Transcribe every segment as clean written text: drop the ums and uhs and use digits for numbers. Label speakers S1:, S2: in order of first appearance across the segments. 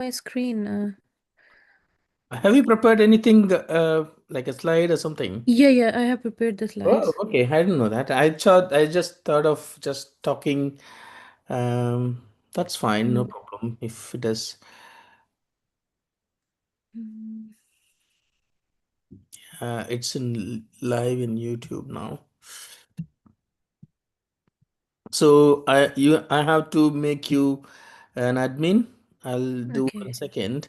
S1: my screen.
S2: Have you prepared anything like a slide or something?
S1: Yeah, I have prepared the
S2: Oh,
S1: slides.
S2: okay. I didn't know that. I just thought of just talking. That's fine, no
S1: Mm,
S2: problem. If it is,
S1: mm,
S2: it's in live in YouTube now. So I have to make you an admin. I'll do
S1: okay.
S2: 1 second.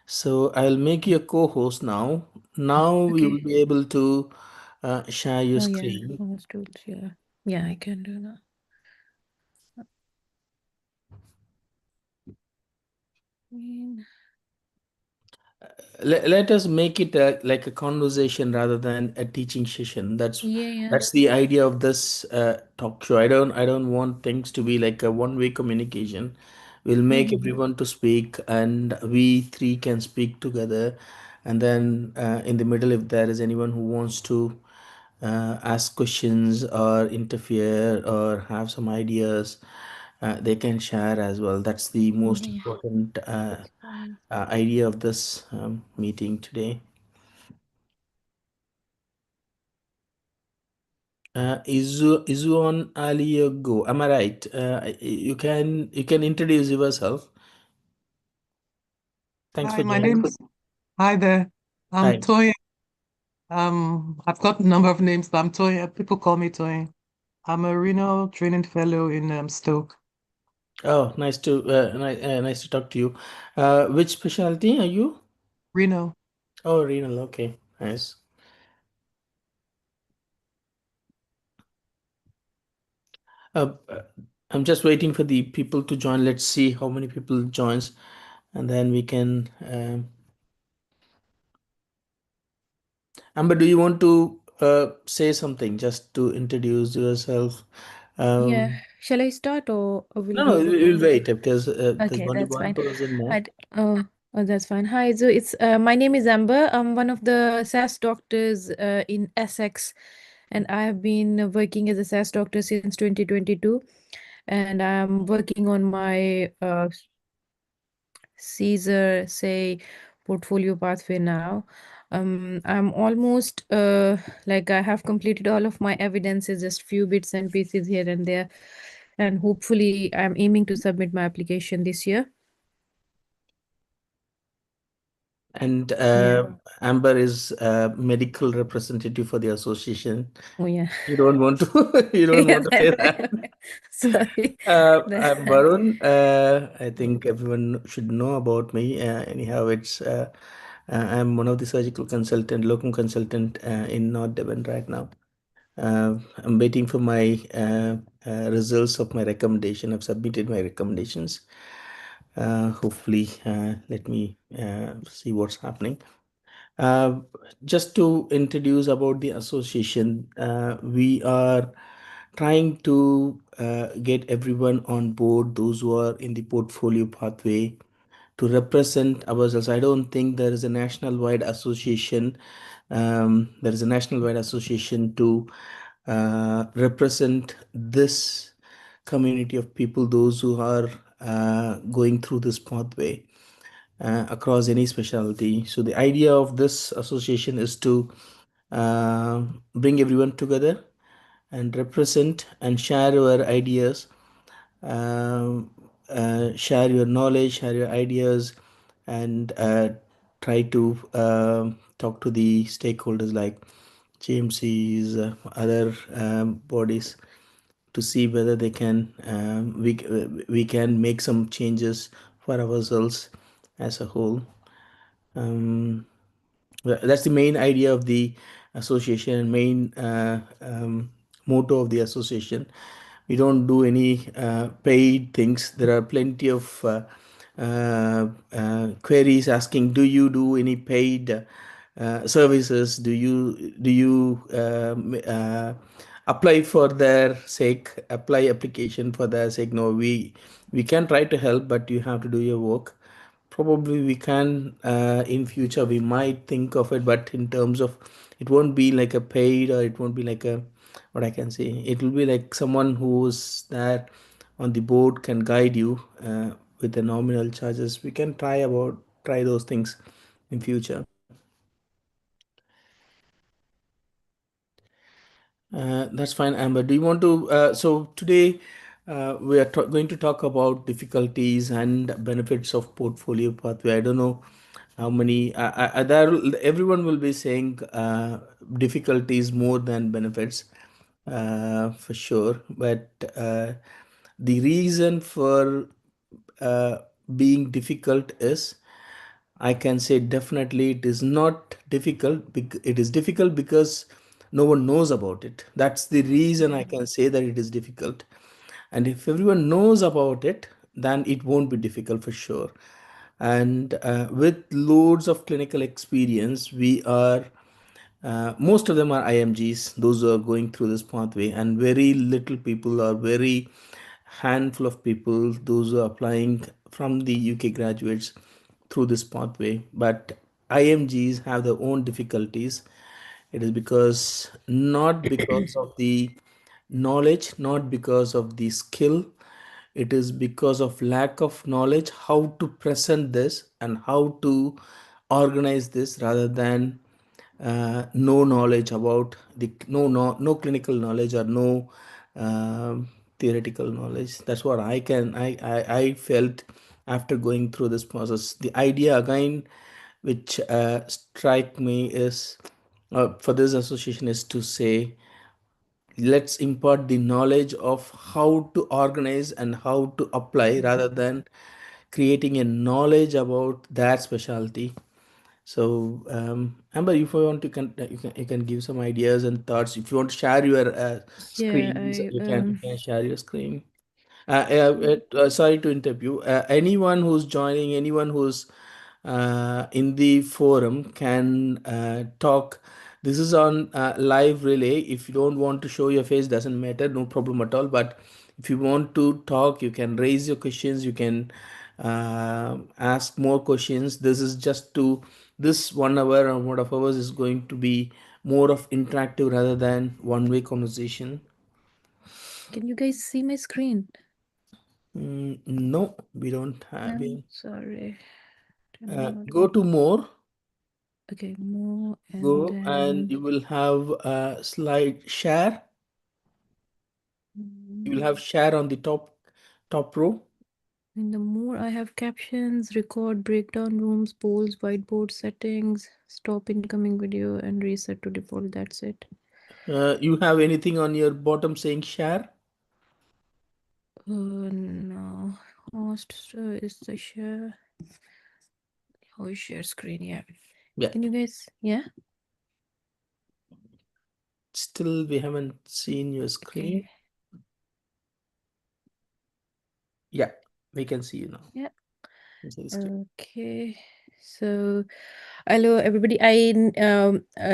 S2: So I'll make you a co-host now. Now you
S1: Okay.
S2: will be able to share your
S1: Oh yeah,
S2: screen.
S1: host tools. Yeah. Yeah, I can do that. Mm,
S2: Let us make it like a conversation rather than a teaching session. That's
S1: yeah.
S2: that's the idea of this talk show. I don't want things to be like a one-way communication. We'll make
S1: Mm-hmm.
S2: everyone to speak, and we three can speak together. And then in the middle, if there is anyone who wants to ask questions or interfere or have some ideas, they can share as well. That's the most
S1: Yeah,
S2: important
S1: that's fine.
S2: idea of this meeting today. Izu on Aliago. Am I right? You can introduce yourself. Thanks
S3: Hi,
S2: for
S3: my
S2: joining.
S3: name's Hi there. I'm
S2: Hi.
S3: Toyin. I've got a number of names, but I'm Toyin. People call me Toyin. I'm a renal training fellow in Stoke.
S2: Oh, nice to talk to you. Which specialty are you?
S3: Renal.
S2: Oh, renal. Okay, nice. Uh, I'm just waiting for the people to join. Let's see how many people joins, and then we can. Amber, do you want to say something just to introduce yourself?
S1: Yeah.
S2: Um,
S1: Shall I start or will
S2: no, no,
S1: we
S2: we'll
S1: go?
S2: wait because there's
S1: Okay,
S2: only
S1: that's
S2: one
S1: fine.
S2: person there.
S1: I oh, that's fine. Hi, so it's my name is Amber. I'm one of the SAS doctors in Essex, and I have been working as a SAS doctor since 2022, and I'm working on my CSER, say, portfolio pathway now. I'm almost like I have completed all of my evidences, just few bits and pieces here and there, and hopefully I'm aiming to submit my application this year.
S2: And
S1: Yeah.
S2: Amber is a medical representative for the association.
S1: Oh yeah.
S2: You don't want to, you don't
S1: Yeah,
S2: want to say that.
S1: sorry.
S2: I'm
S1: That-
S2: Varun. I think everyone should know about me. Anyhow, I'm one of the surgical consultant, locum consultant in North Devon right now. I'm waiting for my results of my recommendation. I've submitted my recommendations. Hopefully, let me see what's happening. Uh, just to introduce about the association, we are trying to get everyone on board, those who are in the portfolio pathway, to represent ourselves. I don't think there is a national wide association. There is a national wide association to represent this community of people, those who are going through this pathway across any specialty. So the idea of this association is to bring everyone together and represent and share your ideas, um, share your knowledge, share your ideas, and try to talk to the stakeholders like GMCs, other bodies to see whether they can we can make some changes for ourselves as a whole. Um, that's the main idea of the association, main motto of the association. We don't do any paid things. There are plenty of queries asking, do you do any paid services? Do you apply for their sake, apply application for their sake? No, we can try to help, but you have to do your work. Probably we can in future we might think of it, but in terms of, it won't be like a paid, or it won't be like a, what I can say, it will be like someone who's there on the board can guide you with the nominal charges. We can try those things in future. That's fine, Amber. Do you want to? So today we are going to talk about difficulties and benefits of portfolio pathway. I don't know how many. There, everyone will be saying difficulties more than benefits, for sure. But the reason for uh, being difficult is, I can say definitely it is not difficult. It is difficult because no one knows about it. That's the reason I can say that it is difficult. And if everyone knows about it, then it won't be difficult for sure. And with loads of clinical experience, we are most of them are IMGs, those who are going through this pathway, and very little people, or very handful of people, those who are applying from the UK graduates through this pathway. But IMGs have their own difficulties. It is because, not because of the knowledge, not because of the skill, it is because of lack of knowledge how to present this and how to organize this, rather than no knowledge about the no clinical knowledge, or no theoretical knowledge. That's what I felt after going through this process. The idea again which strike me is, for this association, is to say, let's impart the knowledge of how to organize and how to apply, rather than creating a knowledge about that specialty. So, Amber, if you want to, you can give some ideas and thoughts. If you want to share your
S1: Yeah,
S2: screen,
S1: I
S2: you can share your screen. Sorry to interrupt you. Anyone who's joining, anyone who's in the forum can talk. This is on live relay. If you don't want to show your face, doesn't matter, no problem at all. But if you want to talk, you can raise your questions. You can ask more questions. This is just to, this 1 hour or more of hours is going to be more of interactive rather than one-way conversation.
S1: can you guys see my screen?
S2: No, we don't have
S1: I'm
S2: it.
S1: sorry. Turn on
S2: Go to
S1: notification.
S2: more,
S1: Okay, more, and
S2: go, and
S1: then
S2: you will have slide share. You will have share on the top row.
S1: in the more I have captions, record, breakdown rooms, polls, whiteboard settings, stop incoming video, and reset to default. That's it.
S2: You have anything on your bottom saying share?
S1: No. Host is the share. Oh, share screen. Yeah.
S2: Yeah,
S1: Can you guys? Yeah.
S2: still we haven't seen your screen.
S1: Okay.
S2: Yeah, we can see you now.
S1: Yeah.
S2: You see the screen.
S1: Okay. So, hello everybody. I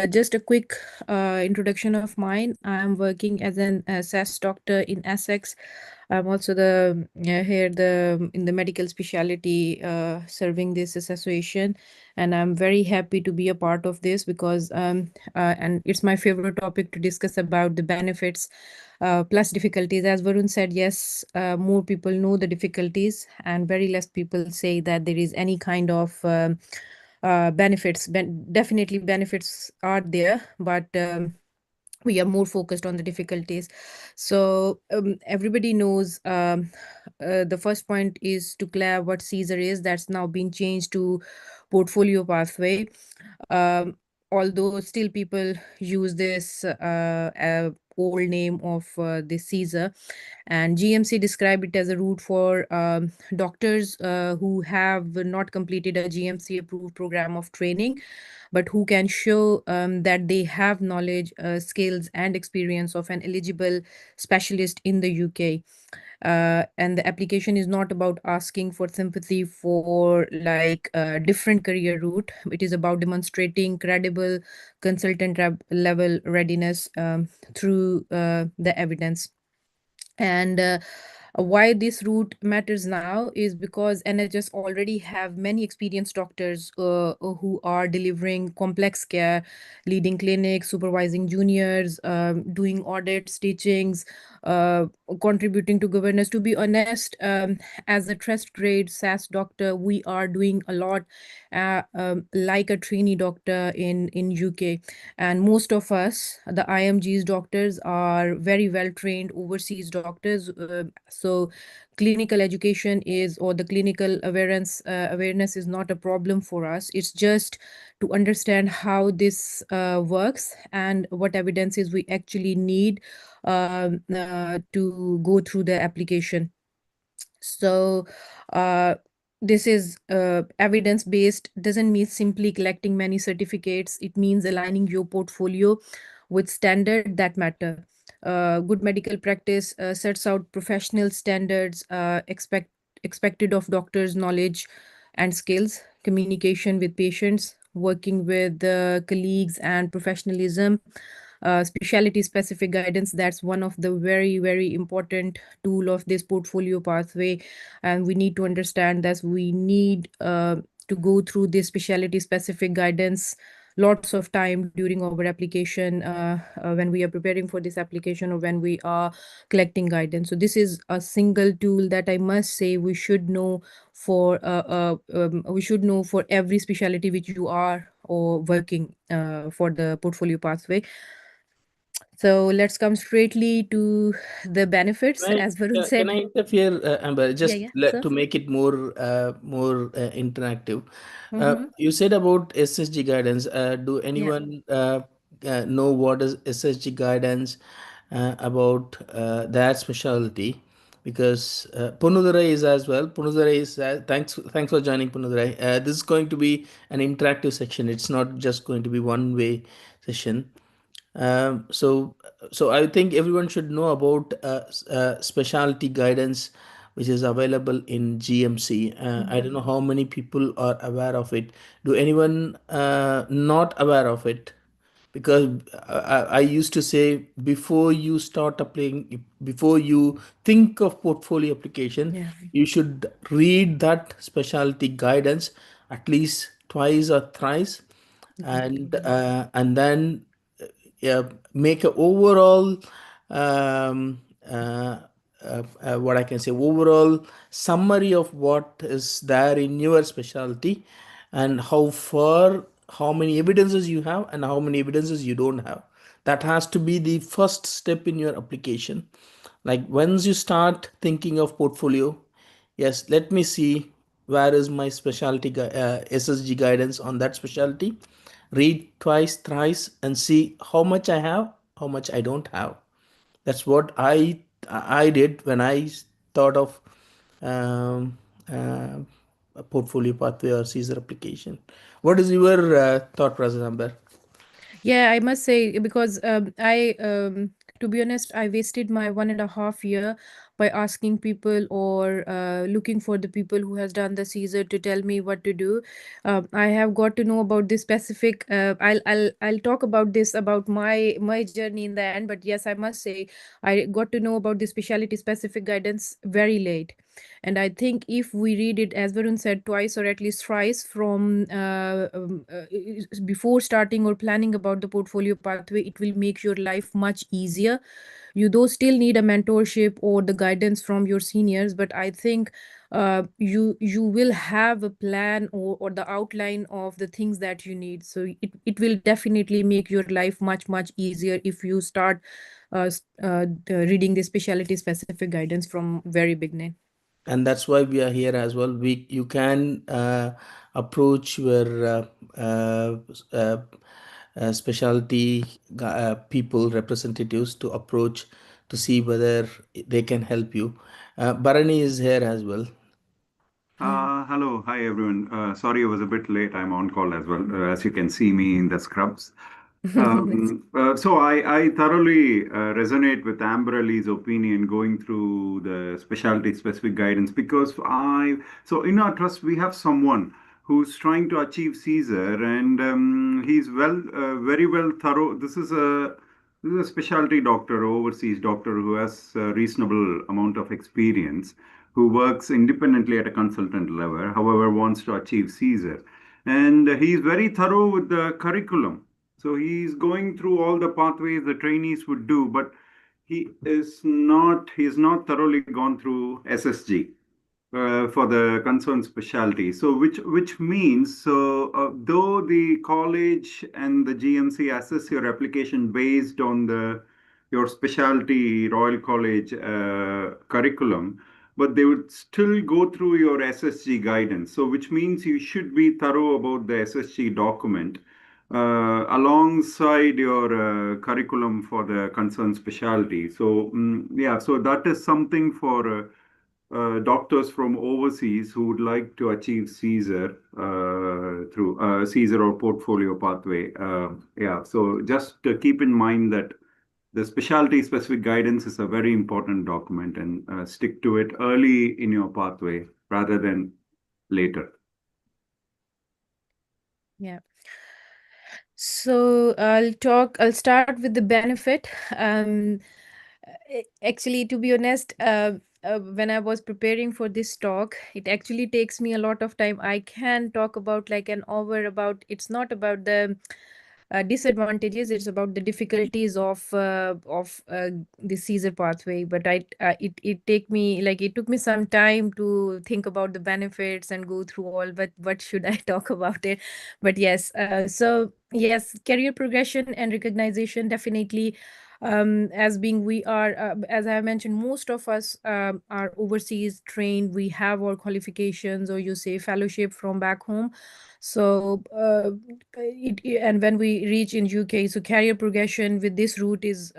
S1: just a quick introduction of mine. I'm working as an SAS doctor in Essex. I'm also the here the in the medical specialty serving this association, and I'm very happy to be a part of this because and it's my favorite topic to discuss about the benefits plus difficulties. As Varun said, yes, more people know the difficulties, and very less people say that there is any kind of benefits. Definitely, benefits are there, but we are more focused on the difficulties. So everybody knows the first point is to clear what CSR is. That's now been changed to portfolio pathway. um, Although still people use this old name of the CSR, and GMC described it as a route for doctors who have not completed a GMC approved program of training, but who can show that they have knowledge, skills, and experience of an eligible specialist in the UK. And the application is not about asking for sympathy for like a different career route. It is about demonstrating credible consultant level readiness through the evidence. And why this route matters now is because NHS already have many experienced doctors who are delivering complex care, leading clinics, supervising juniors, doing audits, teachings, uh, contributing to governance. To be honest, as a trust grade SAS doctor, we are doing a lot, like a trainee doctor in UK, and most of us, the IMGs doctors, are very well trained overseas doctors. So clinical education is, or the clinical awareness is not a problem for us. It's just to understand how this works and what evidences we actually need to go through the application. So this is evidence based doesn't mean simply collecting many certificates. It means aligning your portfolio with standard that matter. Good medical practice sets out professional standards expected of doctors' knowledge and skills, communication with patients, working with colleagues, and professionalism. Specialty specific guidance, that's one of the very important tool of this portfolio pathway, and we need to understand that we need to go through this specialty specific guidance lots of time during our application, when we are preparing for this application or when we are collecting guidance. So this is a single tool that I must say we should know for every specialty which you are or working for the portfolio pathway. So let's come straightly to the benefits, as Varun
S2: Can
S1: said.
S2: I interfere, Amber?
S1: Yeah,
S2: Just
S1: yeah, sir.
S2: to make it more interactive.
S1: Mm-hmm.
S2: You said about SSG guidance. Do
S1: Yeah.
S2: anyone know what is SSG guidance about that specialty? Because Punudurai is as well. Punudurai is thanks for joining, Punudurai. This is going to be an interactive section. It's not just going to be one way session. So I think everyone should know about specialty guidance, which is available in GMC. I don't know how many people are aware of it. Do anyone not aware of it? Because I used to say, before you start applying, before you think of portfolio application,
S1: Yeah.
S2: you should read that specialty guidance at least twice or thrice, and then yeah, make a overall um, uh, what I can say, overall summary of what is there in your specialty, and how many evidences you have and how many evidences you don't have. That has to be the first step in your application. Like, once you start thinking of portfolio, yes, let me see where is my specialty SSG guidance on that specialty. Read twice, thrice, and see how much I have, how much I don't have. That's what I did when I thought of um, uh, a portfolio pathway or Caesar application. What is your thought process, Amber?
S1: Yeah, I must say, because to be honest, I wasted my 1.5 year by asking people or looking for the people who has done the Caesar to tell me what to do. I have got to know about this specific. I'll talk about this about my journey in the end. But yes, I must say I got to know about the specialty specific guidance very late. And I think if we read it, as Varun said, twice or at least thrice from before starting or planning about the portfolio pathway, it will make your life much easier. You though still need a mentorship or the guidance from your seniors, but I think you will have a plan or the outline of the things that you need. So it will definitely make your life much easier if you start reading the specialty specific guidance from very beginning.
S2: And that's why we are here as well. You can approach your uh, uh, specialty people, representatives, to approach to see whether they can help you. Bharani is here as well.
S1: Yeah.
S4: Hello, hi everyone. Sorry I was a bit late. I'm on call as well. As you can see me in the scrubs.
S1: Nice.
S4: So I thoroughly resonate with Amber Ali's opinion going through the specialty specific guidance because so in our trust we have someone who's trying to achieve Caesar and he's very well thorough. This is a specialty doctor, overseas doctor who has a reasonable amount of experience, who works independently at a consultant level, however, wants to achieve Caesar. And he's very thorough with the curriculum. So he's going through all the pathways the trainees would do, but he's not thoroughly gone through SSG for the concerned specialty. So which means, so though the college and the GMC assess your application based on the your specialty Royal College curriculum, but they would still go through your SSG guidance. So which means you should be thorough about the SSG document alongside your curriculum for the concerned specialty. So yeah, so that is something for doctors from overseas who would like to achieve CSER through CSER or portfolio pathway. Yeah, so just keep in mind that the specialty specific guidance is a very important document, and stick to it early in your pathway rather than later.
S1: Yeah. So I'll start with the benefit. Actually, to be honest, when I was preparing for this talk, it actually takes me a lot of time. I can talk about like an hour about, it's not about the disadvantages, it's about the difficulties of the Caesar pathway. But it took me some time to think about the benefits and go through all, but what should I talk about it. But yes, so yes, career progression and recognition definitely. As being we are, as I mentioned, most of us are overseas trained. We have our qualifications, or you say fellowship from back home. So and when we reach in UK, so career progression with this route is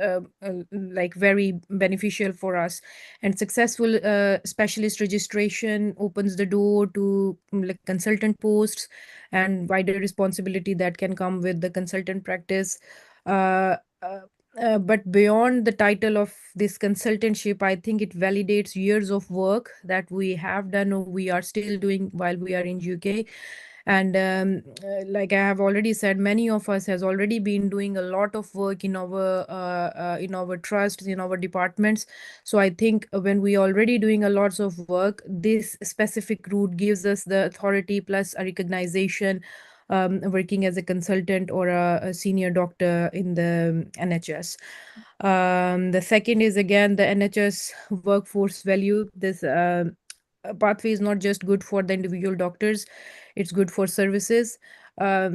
S1: like very beneficial for us. And successful specialist registration opens the door to like consultant posts and wider responsibility that can come with the consultant practice. uh, uh, but beyond the title of this consultantship, I think it validates years of work that we have done or we are still doing while we are in UK. And like I have already said, many of us has already been doing a lot of work in our trusts, in our departments. So I think when we already doing a lots of work, this specific route gives us the authority plus a recognition, working as a consultant or a senior doctor in the NHS. The second is again the NHS workforce value. This pathway is not just good for the individual doctors, it's good for services. I'll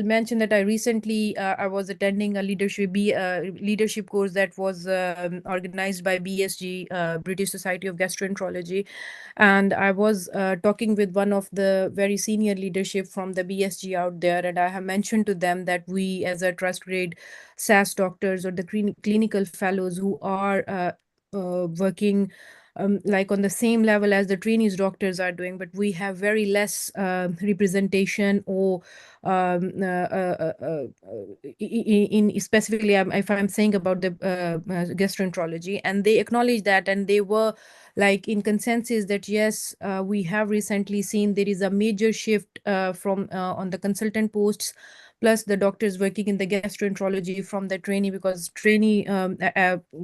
S1: mention that I recently I was attending a leadership course that was organized by BSG, British Society of Gastroenterology, and I was talking with one of the very senior leadership from the BSG out there, and I have mentioned to them that we, as a trust grade SAS doctors or the clinical fellows who are working like on the same level as the trainees doctors are doing, but we have very less representation or in specifically if I'm saying about the gastroenterology, and they acknowledge that, and they were like in consensus that yes, we have recently seen there is a major shift from on the consultant posts, plus the doctors working in the gastroenterology from the trainee, because trainee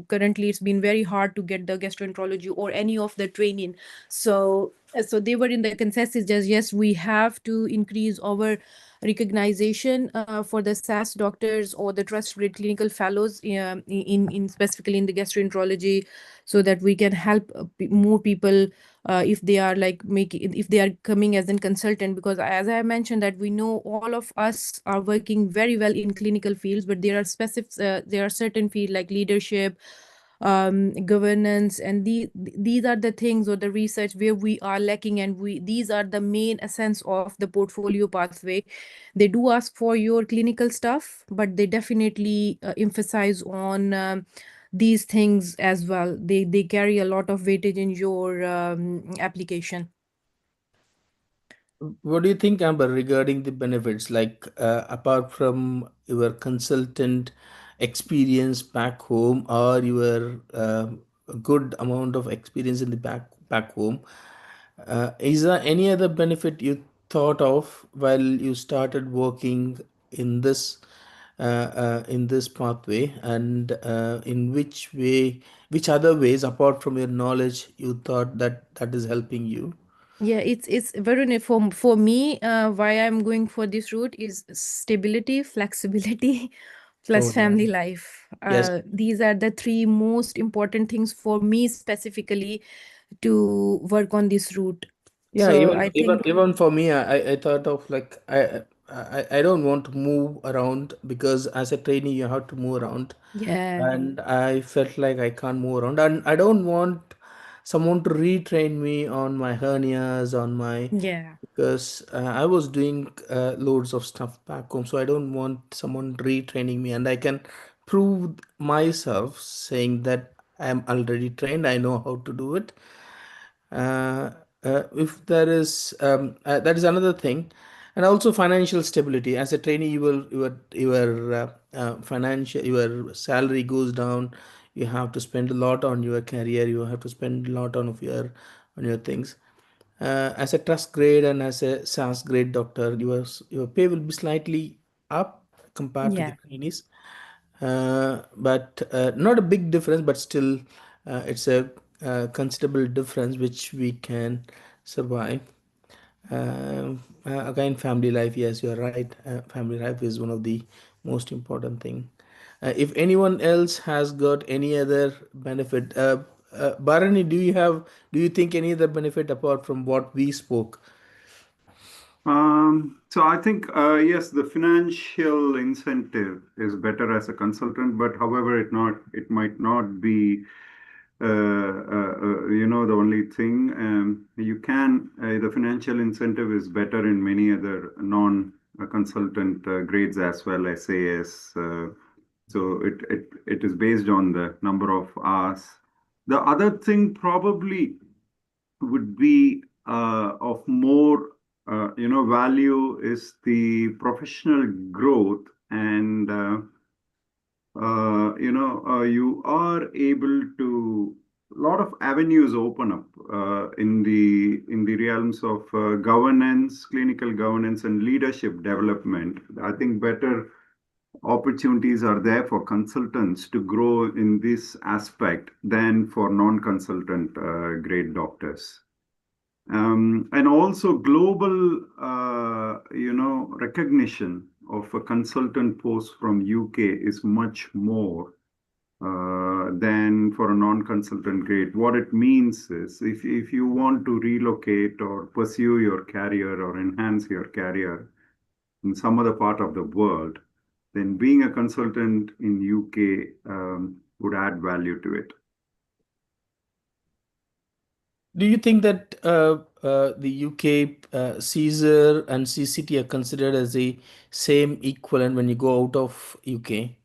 S1: currently it's been very hard to get the gastroenterology or any of the training. So they were in the consensus that yes, we have to increase our recognition for the SAS doctors or the trust grade clinical fellows in specifically in the gastroenterology, so that we can help more people if they are like making, if they are coming as a consultant. Because as I mentioned that we know all of us are working very well in clinical fields, but there are specific there are certain fields like leadership, governance, and these are the things or the research where we are lacking, and we these are the main essence of the portfolio pathway. They do ask for your clinical stuff, but they definitely emphasize on these things as well. They carry a lot of weightage in your application.
S2: What do you think, Amber, regarding the benefits? Like, apart from your consultant experience back home, or your good amount of experience in the back home, is there any other benefit you thought of while you started working in this pathway, and in which other ways apart from your knowledge you thought that is helping you?
S1: Yeah, it's very for me. Why I'm going for this route is stability, flexibility, plus
S2: Oh,
S1: family
S2: nice.
S1: life.
S2: Yes.
S1: These are the three most important things for me specifically to work on this route.
S2: Yeah,
S1: So
S2: even
S1: I
S2: even
S1: think,
S2: even for me, I thought of like I don't want to move around because as a trainee you have to move around,
S1: yeah,
S2: and I felt like I can't move around, and I don't want someone to retrain me on my hernias, on my
S1: yeah,
S2: because I was doing loads of stuff back home, so I don't want someone retraining me, and I can prove myself saying that I'm already trained, I know how to do it. uh, if there is that is another thing, and also financial stability. As a trainee, your financial, your salary goes down. You have to spend a lot on your career. You have to spend a lot on your things. As a trust grade and as a SAS grade doctor, your pay will be slightly up compared to the
S1: yeah.
S2: trainees, but not a big difference, but still it's a considerable difference which we can survive. Again, family life, yes, you're right. Family life is one of the most important thing. If anyone else has got any other benefit, Bharani, do you think any other benefit apart from what we spoke?
S4: So I think, yes, the financial incentive is better as a consultant, but however, it might not be, the only thing. The financial incentive is better in many other non-consultant grades as well, SAS. So it is based on the number of hours. The other thing probably would be of more value is the professional growth, and you are able to a lot of avenues open up in the realms of governance, clinical governance, and leadership development. I think better opportunities are there for consultants to grow in this aspect than for non-consultant grade doctors. And also global, recognition of a consultant post from UK is much more than for a non-consultant grade. What it means is if you want to relocate or pursue your career or enhance your career in some other part of the world, then being a consultant in UK would add value to it.
S2: Do you think that the UK CSER and CCT are considered as the same equivalent when you go out of UK?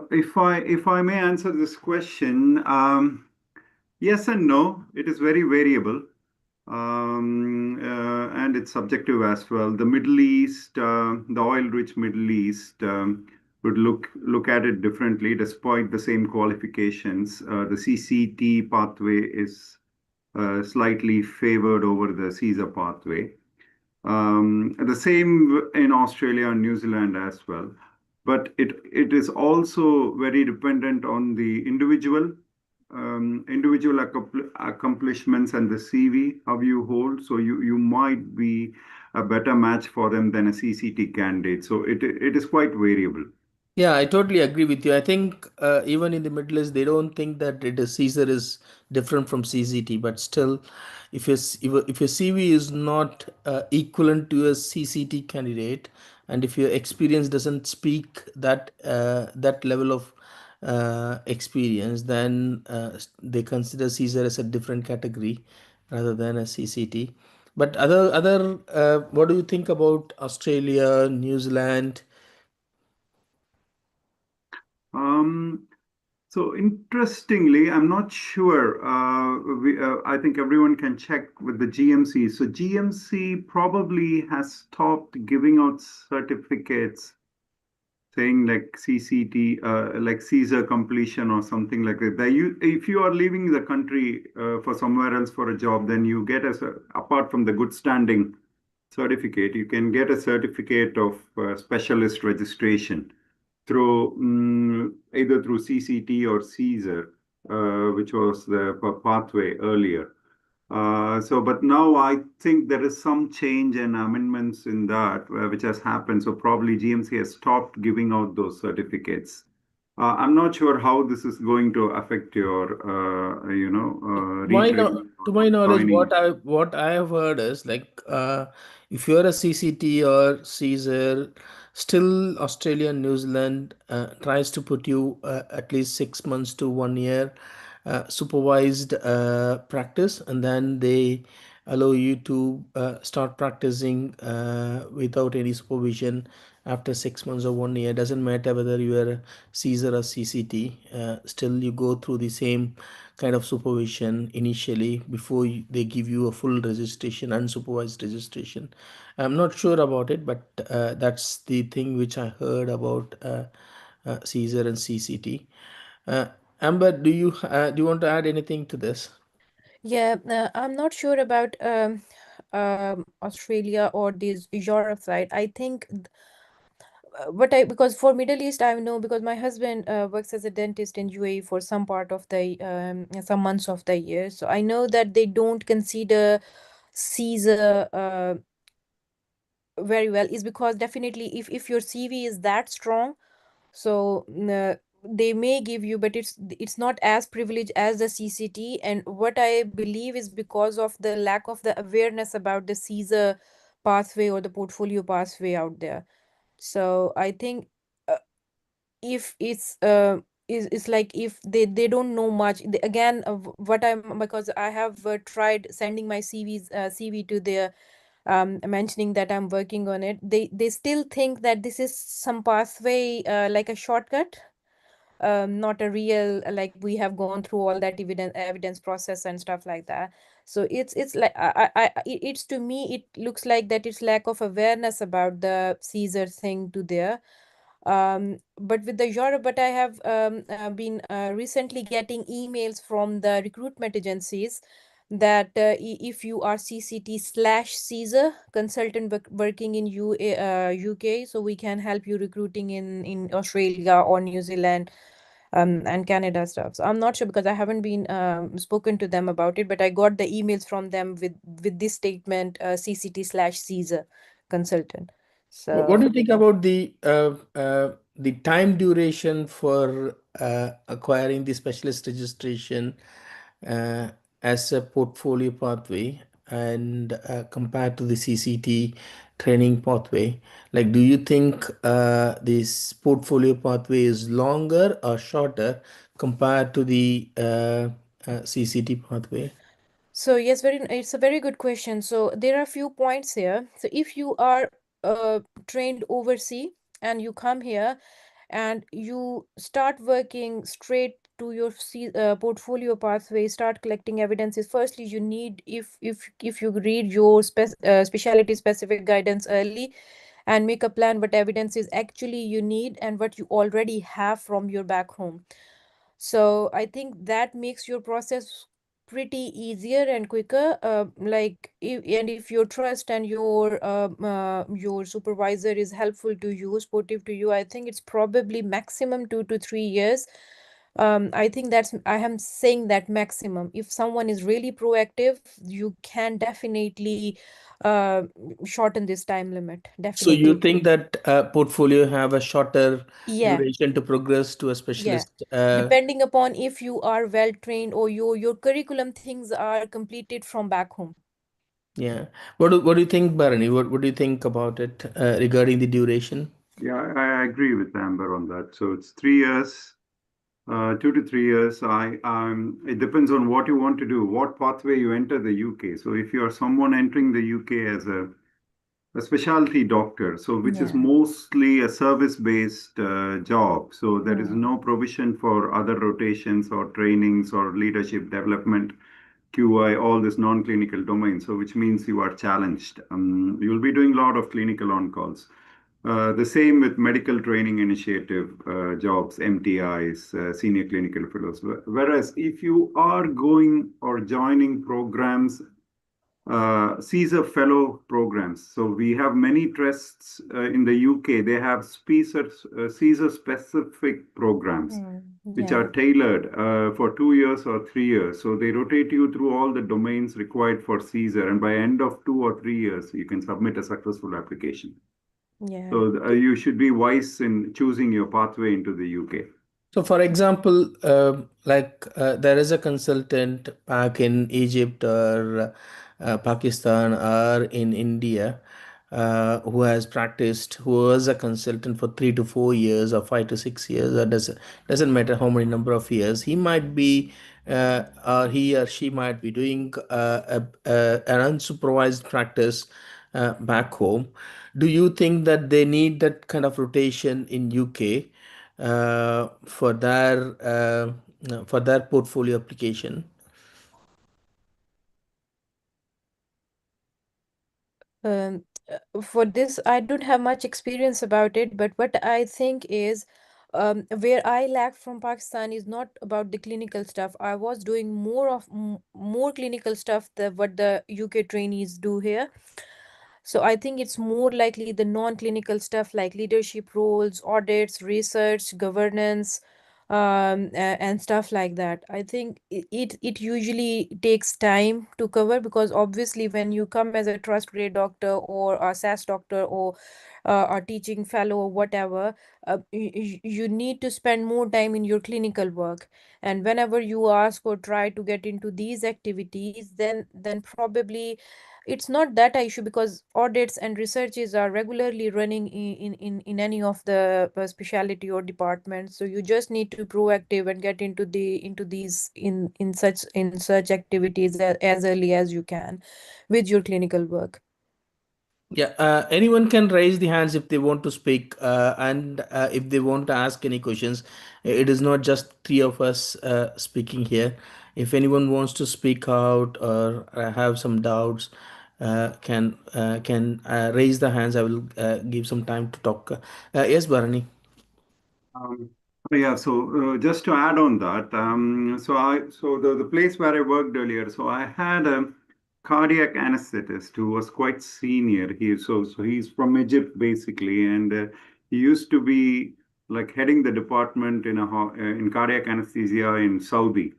S4: If I may answer this question, yes and no. It is very variable, and it's subjective as well. The Middle East, the oil-rich Middle East, would look at it differently, despite the same qualifications. The CCT pathway is slightly favored over the CSER pathway. The same in Australia and New Zealand as well. But it is also very dependent on the individual accomplishments and the CV, how you hold. So you might be a better match for them than a CCT candidate. So it is quite variable.
S2: Yeah, I totally agree with you. I think even in the Middle East, they don't think that it is CSER is different from CCT, but still, if your CV is not equivalent to a CCT candidate, and if your experience doesn't speak that level of experience, then they consider CSER as a different category rather than a CCT. But what do you think about Australia, New Zealand?
S4: Um, So interestingly, I'm not sure. I think everyone can check with the GMC. So GMC probably has stopped giving out certificates saying like CCT, like Caesar completion or something like that. If you are leaving the country for somewhere else for a job, then you get apart from the good standing certificate, you can get a certificate of specialist registration through either through CCT or Caesar, which was the pathway earlier. But now I think there is some change and amendments in that which has happened. So probably GMC has stopped giving out those certificates. I'm not sure how this is going to affect your,
S2: My no,
S4: retraining
S2: to
S4: or
S2: my knowledge,
S4: joining.
S2: what I have heard is like if you're a CCT or CSER, still Australia and New Zealand tries to put you at least 6 months to 1 year supervised practice, and then they allow you to start practicing without any supervision after 6 months or 1 year. Doesn't matter whether you are a CSER or CCT, still you go through the same kind of supervision initially before they give you a full registration, unsupervised registration. I'm not sure about it, but that's the thing which I heard about CSER and CCT. uh, Amber, do you want to add anything to this?
S1: Yeah, I'm not sure about Australia or this Europe side. I think what I because for Middle East I know because my husband works as a dentist in UAE for some part of the some months of the year. So I know that they don't consider Caesar very well. Is because definitely if your CV is that strong, so they may give you, but it's not as privileged as the CCT. And what I believe is because of the lack of the awareness about the Caesar pathway or the portfolio pathway out there. So I think uh, if it's like if they don't know much again what I'm because I have tried sending my CV to their mentioning that I'm working on it. They still think that this is some pathway like a shortcut, not a real like we have gone through all that evidence process and stuff like that. So it's like it's to me it looks like that it's lack of awareness about the Caesar thing to there. But with the Europe, but I have been recently getting emails from the recruitment agencies that if you are CCT slash Caesar consultant working in UK, so we can help you recruiting in Australia or New Zealand and Canada stuff. So I'm not sure because I haven't been spoken to them about it, but I got the emails from them with this statement CCT slash Caesar consultant.
S2: What do
S1: So
S2: you think about the time duration for acquiring the specialist registration uh, as a portfolio pathway and compared to the CCT training pathway? Like, do you think this portfolio pathway is longer or shorter compared to the CCT pathway?
S1: So yes, it's a very good question. So there are a few points here. So if you are trained overseas and you come here and you start working straight to your portfolio pathway, start collecting evidences. Firstly, you need if you read your specialty specific guidance early and make a plan what evidences actually you need and what you already have from your back home. So I think that makes your process pretty easier and quicker. And if your trust and your supervisor is helpful to you, supportive to you, I think it's probably maximum 2 to 3 years. I think I am saying that maximum. If someone is really proactive, you can definitely uh, shorten this time limit.
S2: So you
S1: Definitely.
S2: think that portfolio have a shorter
S1: Yeah.
S2: duration to progress to a
S1: Yeah,
S2: specialist?
S1: depending upon if you are well trained or your curriculum things are completed from back home.
S2: Yeah. What do you think, Bharani? What do you think about it regarding the duration?
S4: Yeah, I agree with Amber on that. So it's 3 years, 2 to 3 years. It depends on what you want to do, what pathway you enter the UK. So if you are someone entering the UK as a specialty doctor, so which is
S1: Yeah.
S4: mostly a service-based job. So there is
S1: Hmm.
S4: no provision for other rotations or trainings or leadership development, QI, all this non-clinical domain. So which means you are challenged. You'll be doing a lot of clinical on-calls. The same with medical training initiative jobs, MTIs, senior clinical fellows. Whereas if you are going or joining programs CESR fellow programs. So we have many trusts in the UK. They have CESR specific programs, which
S1: Yeah.
S4: are tailored for 2 years or 3 years. So they rotate you through all the domains required for CESR, and by end of 2 or 3 years, you can submit a successful application.
S1: Yeah.
S4: So you should be wise in choosing your pathway into the UK.
S2: So, for example, there is a consultant back in Egypt or Pakistan or in India who has practiced, who was a consultant for 3 to 4 years or 5 to 6 years, or doesn't matter how many number of years. He might be, or he or she might be doing an unsupervised practice back home. Do you think that they need that kind of rotation in UK? For their portfolio application.
S1: Um, for this, I don't have much experience about it, but what I think is, where I lack from Pakistan is not about the clinical stuff. I was doing more clinical stuff than what the UK trainees do here. So I think it's more likely the non-clinical stuff like leadership roles, audits, research, governance, and stuff like that. I think it usually takes time to cover, because obviously when you come as a trust grade doctor or a SAS doctor or a teaching fellow or whatever, you need to spend more time in your clinical work. And whenever you ask or try to get into these activities, then probably it's not that a issue, because audits and researches are regularly running in any of the specialty or departments. So you just need to be proactive and get into these in such activities as early as you can with your clinical work.
S2: Yeah, anyone can raise the hands if they want to speak, and if they want to ask any questions. It is not just three of us speaking here. If anyone wants to speak out or have some doubts, can raise the hands. I will give some time to talk. Yes, Bharani.
S4: Um, yeah, so just to add on that, the place where I worked earlier, so I had a cardiac anesthetist who was quite senior. So he's from Egypt basically, and he used to be like heading the department in cardiac anesthesia in Saudi.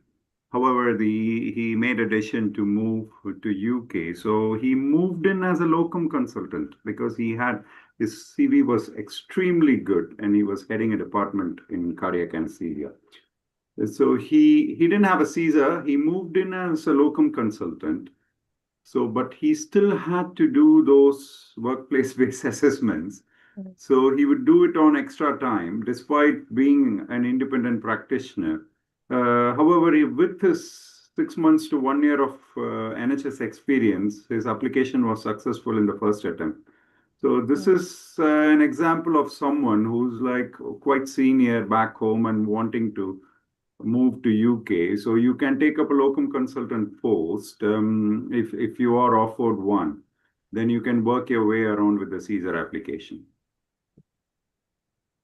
S4: However, he made a decision to move to UK. So he moved in as a locum consultant because his CV was extremely good and he was heading a department in cardiac anesthesia. So he didn't have a Caesar. He moved in as a locum consultant. So, but he still had to do those workplace-based assessments.
S1: Mm.
S4: So he would do it on extra time, despite being an independent practitioner. However, with his 6 months to 1 year of NHS experience, his application was successful in the first attempt. So this
S1: Mm.
S4: is an example of someone who's like quite senior back home and wanting to move to UK. So you can take up a locum consultant post if you are offered one. Then you can work your way around with the Caesar application.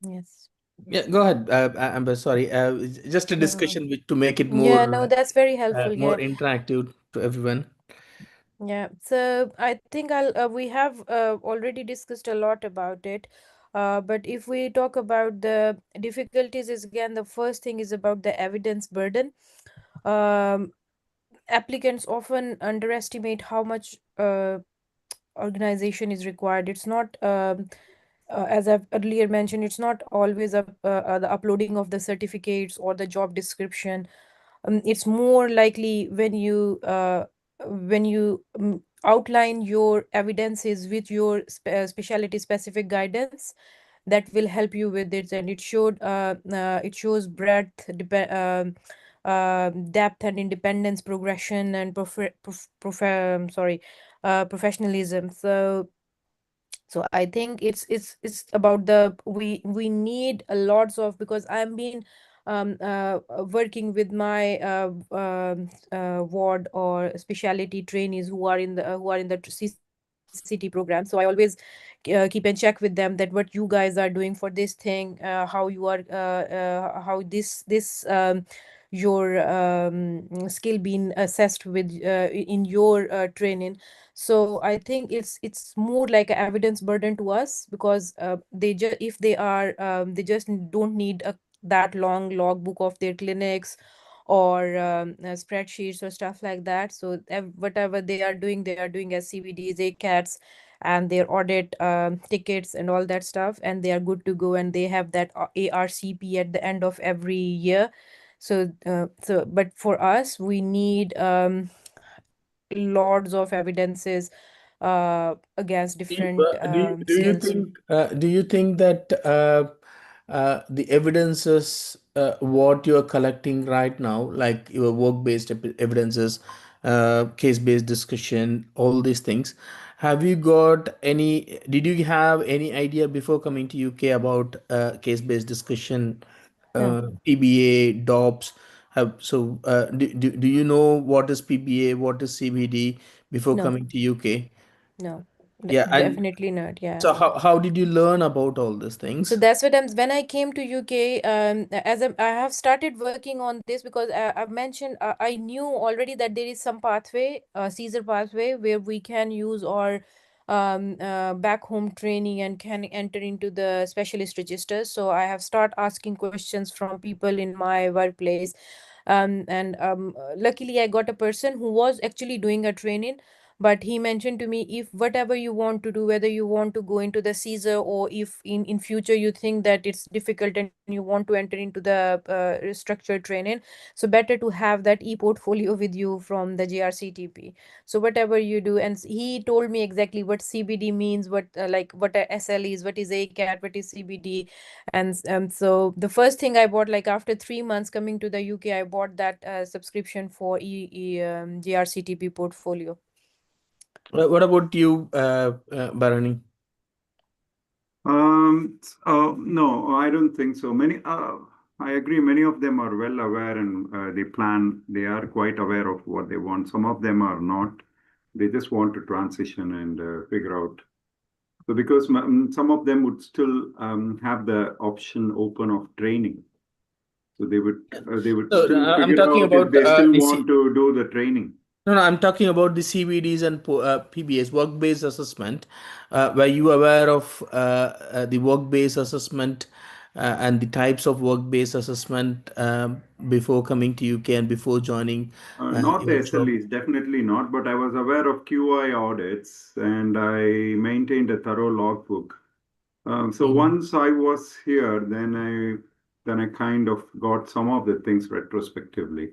S1: Yes.
S2: Yeah, go ahead. I'm sorry. Just a
S1: No.
S2: discussion to make it
S1: Yeah, no, that's very helpful.
S2: more
S1: Yeah.
S2: interactive to everyone.
S1: Yeah, so I think we have already discussed a lot about it. But if we talk about the difficulties, is again the first thing is about the evidence burden. Um, Applicants often underestimate how much organization is required. It's not, as I've earlier mentioned, it's not always the uploading of the certificates or the job description. It's more likely when you outline your evidences with your specialty specific guidance that will help you with it, and it shows breadth, depth and independence, progression and professionalism. So I think it's about the we need a lots of, because I'm been working with my ward or specialty trainees who are in the CCT program. So I always keep in check with them that what you guys are doing for this thing, how you are how this your skill being assessed with in your training. So I think it's more like an evidence burden to us, because they just, if they are they just don't need that long logbook of their clinics, or spreadsheets or stuff like that. So whatever they are doing as CVDs, ACATs, and their audit tickets and all that stuff, and they are good to go, and they have that ARCP at the end of every year. So but for us, we need lots of evidences against different skills.
S2: Do you think that the evidences what you are collecting right now, like your work-based evidences, case-based discussion, all these things, have you got any? Did you have any idea before coming to UK about case-based discussion,
S1: No,
S2: PBA, DOPS? Do you know what is PBA, what is CBD before
S1: no,
S2: coming to UK?
S1: no,
S2: Yeah, and
S1: definitely not. Yeah.
S2: so how did you learn about all these
S1: So
S2: things?
S1: that's what I'm, when I came to UK, I have started working on this, because I've mentioned, I knew already that there is some pathway, Caesar pathway, where we can use our back home training and can enter into the specialist registers. So I have start asking questions from people in my workplace, and luckily I got a person who was actually doing a training. But he mentioned to me, if whatever you want to do, whether you want to go into the Caesar, or if in future you think that it's difficult and you want to enter into the structured training, so better to have that e-portfolio with you from the GRCTP. So whatever you do, and he told me exactly what CBD means, what like what a SL is, what is ACAT, what is CBD. And so the first thing I bought, like after 3 months coming to the UK, I bought that subscription for GRCTP portfolio.
S2: What about you, Bharani?
S4: No, I don't think so. I agree. Many of them are well aware and they plan. They are quite aware of what they want. Some of them are not. They just want to transition and figure out. So because some of them would still have the option open of training. So they would
S2: So
S4: still
S2: I'm
S4: figure
S2: talking
S4: out if
S2: about
S4: they still want to do the training.
S2: no, I'm talking about the CVDs and PBAs, work-based assessment. Were you aware of the work-based assessment and the types of work-based assessment before coming to UK and before joining
S4: Not the
S2: your job?
S4: SLEs, definitely not, but I was aware of QI audits and I maintained a thorough logbook. So
S2: Mhm.
S4: once I was here, then I kind of got some of the things retrospectively.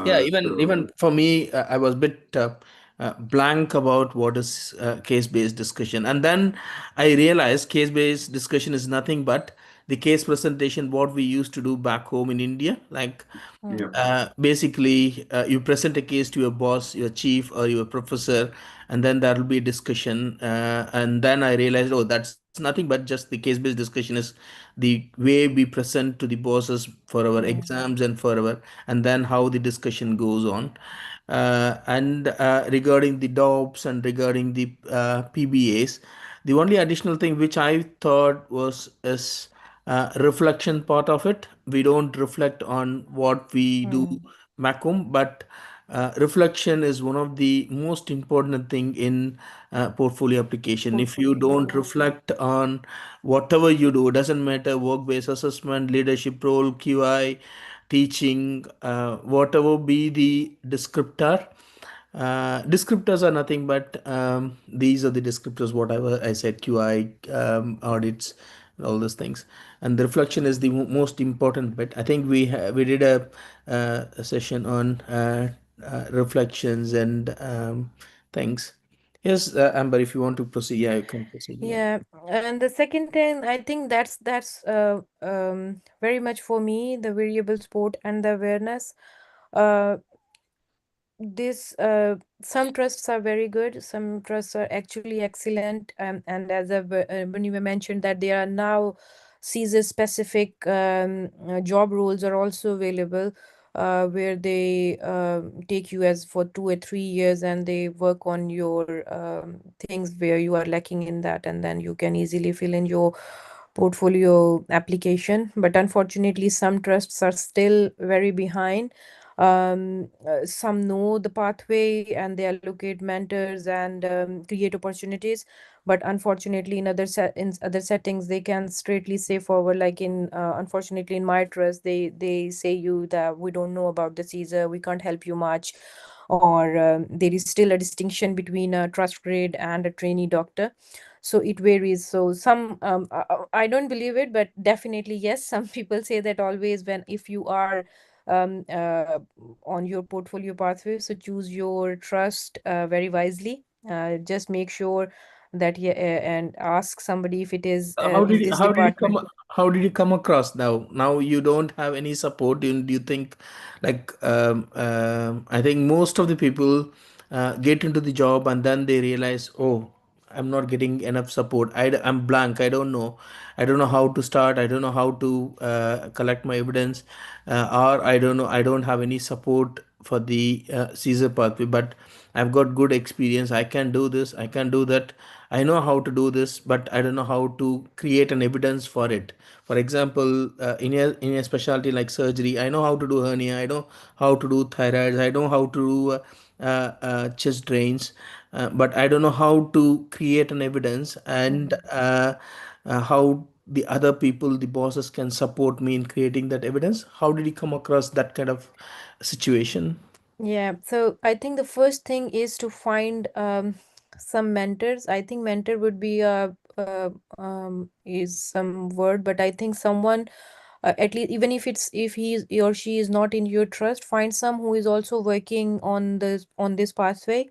S2: Yeah,
S4: So
S2: even for me, I was a bit blank about what is case-based discussion, and then I realized case-based discussion is nothing but the case presentation what we used to do back home in India. Like
S4: yeah,
S2: basically, you present a case to your boss, your chief, or your professor, and then there will be a discussion. And then I realized, oh, that's nothing but just the case-based discussion is the way we present to the bosses for our
S1: Mm.
S2: exams and for our, and then how the discussion goes on. And regarding the DOPS and regarding the PBAs, the only additional thing which I thought was is reflection part of it. We don't reflect on what we do
S1: Mm.
S2: back home, but reflection is one of the most important thing in portfolio application. If you
S1: Portfolio,
S2: don't
S1: yeah.
S2: reflect on whatever you do, doesn't matter, work-based assessment, leadership role, QI, teaching, whatever be the descriptor. Descriptors are nothing but these are the descriptors, whatever I said, QI, audits, all those things. And the reflection is the most important bit. I think we did a session on reflections and things. Yes, Amber, if you want to proceed, yeah, you can proceed. Yeah.
S1: Yeah, and the second thing, I think that's very much for me, the variable sport and the awareness. Uh, this Some trusts are very good, some trusts are actually excellent, and as when you mentioned that there are now Caesar specific job roles are also available, where they take you as for 2 or 3 years, and they work on your things where you are lacking in that, and then you can easily fill in your portfolio application, but unfortunately some trusts are still very behind. Some know the pathway and they allocate mentors and create opportunities, but unfortunately in other settings they can straightly say forward, like in unfortunately in my trust they say you that we don't know about the Caesar, we can't help you much, or there is still a distinction between a trust grade and a trainee doctor, so it varies. So some I don't believe it, but definitely yes, some people say that always when if you are um, uh, on your portfolio pathway, so choose your trust very wisely. Just make sure that yeah, and ask somebody if it is this department.
S2: How did you come across now? Now you don't have any support. Do you think, like, I think most of the people get into the job and then they realize, oh, I'm not getting enough support. I'm blank. I don't know how to start. I don't know how to collect my evidence, or I don't know. I don't have any support for the Caesar pathway, but I've got good experience. I can do this. I can do that. I know how to do this, but I don't know how to create an evidence for it. For example, in a specialty like surgery, I know how to do hernia. I know how to do thyroids. I know how to do chest drains, but I don't know how to create an evidence, and
S1: Mhm.
S2: how the other people, the bosses, can support me in creating that evidence. How did you come across that kind of situation?
S1: Yeah, so I think the first thing is to find some mentors. I think mentor would be is some word, but I think someone, at least even if it's if he or she is not in your trust, find some who is also working on this pathway.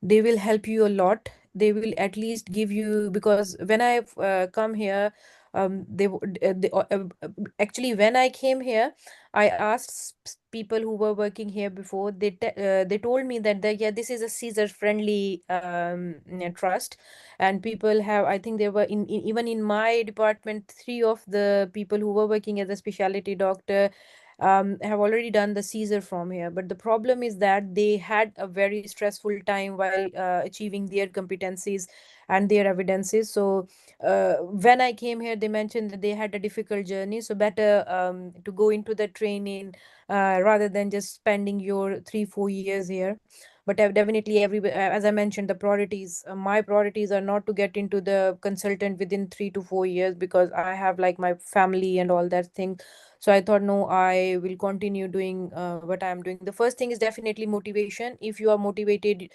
S1: They will help you a lot. They will at least give you, because when I've come here, actually when I came here, I asked people who were working here before. They told me that yeah, this is a Caesar friendly trust, and people have. I think there were even in my department, three of the people who were working as a specialty doctor have already done the Caesar from here. But the problem is that they had a very stressful time while achieving their competencies and their evidences. So when I came here, they mentioned that they had a difficult journey. So better to go into the training rather than just spending your 3 4 years here. But definitely, as I mentioned, the priorities. My priorities are not to get into the consultant within 3 to 4 years, because I have like my family and all that thing. So I thought, no, I will continue doing what I'm doing. The first thing is definitely motivation. If you are motivated,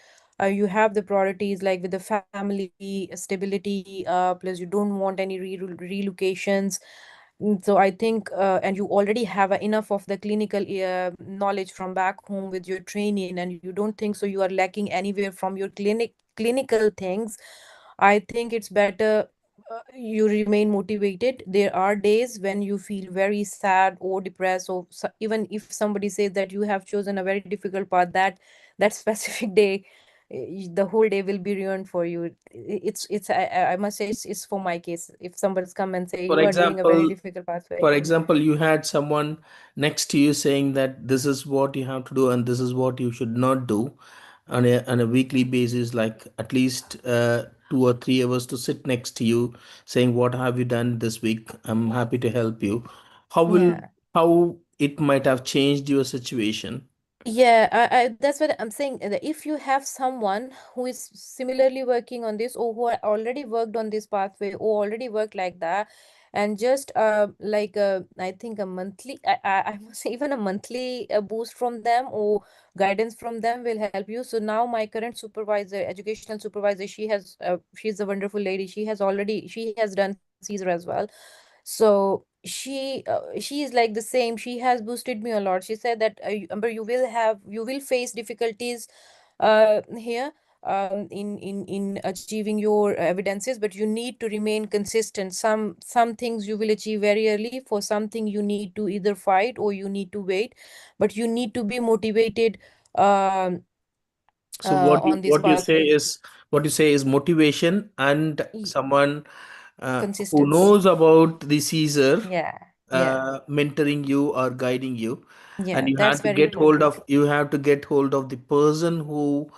S1: you have the priorities like with the family stability, plus you don't want any relocations. So I think, and you already have enough of the clinical knowledge from back home with your training, and you don't think so you are lacking anywhere from your clinical things. I think it's better you remain motivated. There are days when you feel very sad or depressed, or even if somebody says that you have chosen a very difficult path, that specific day, the whole day will be ruined for you. It's I must say it's for my case. If somebody's come and say
S2: For
S1: you are doing a very
S2: example,
S1: difficult pathway.
S2: for example, you had someone next to you saying that this is what you have to do and this is what you should not do on a weekly basis, like at least 2 or 3 hours to sit next to you, saying what have you done this week? I'm happy to help you. How will
S1: Yeah.
S2: how it might have changed your situation?
S1: Yeah, that's what I'm saying. That if you have someone who is similarly working on this, or who already worked on this pathway, or already worked like that, and just like I think a monthly, I must say even a monthly boost from them or guidance from them will help you. So now my current supervisor, educational supervisor, she's a wonderful lady. She has done Caesar as well. So she is like the same. She has boosted me a lot. She said that Amber, you will face difficulties here in achieving your evidences, but you need to remain consistent. Some things you will achieve very early. For something you need to either fight or you need to wait, but you need to be motivated um
S2: So what you
S1: on this pathway.
S2: what you say is motivation and
S1: Y-
S2: someone who
S1: Consistency.
S2: knows about the Caesar
S1: Yeah, yeah,
S2: mentoring you or guiding you, and
S1: yeah, that's very important.
S2: you have to get hold of the person who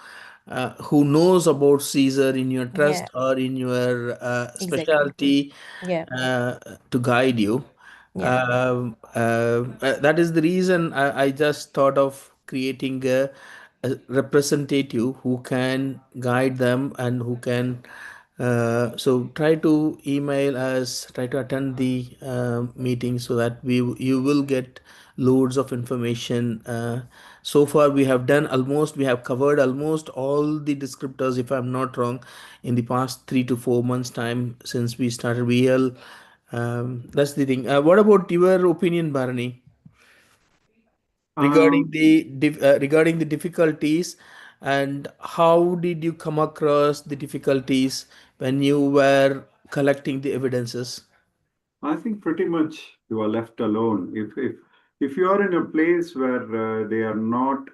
S2: who knows about Caesar in your trust
S1: Yeah,
S2: or in your
S1: exactly.
S2: specialty
S1: Yeah,
S2: uh, to guide you.
S1: yeah,
S2: That is the reason I just thought of creating a representative who can guide them and who can. So try to email us, try to attend the meeting so that you will get loads of information. So far we have covered almost all the descriptors, if I'm not wrong, in the past 3 to 4 months time since we started VL. That's the thing. What about your opinion, Bharani, regarding
S4: Um,
S2: regarding the difficulties, and how did you come across the difficulties when you were collecting the evidences?
S4: I think pretty much you are left alone. If you are in a place where they are not,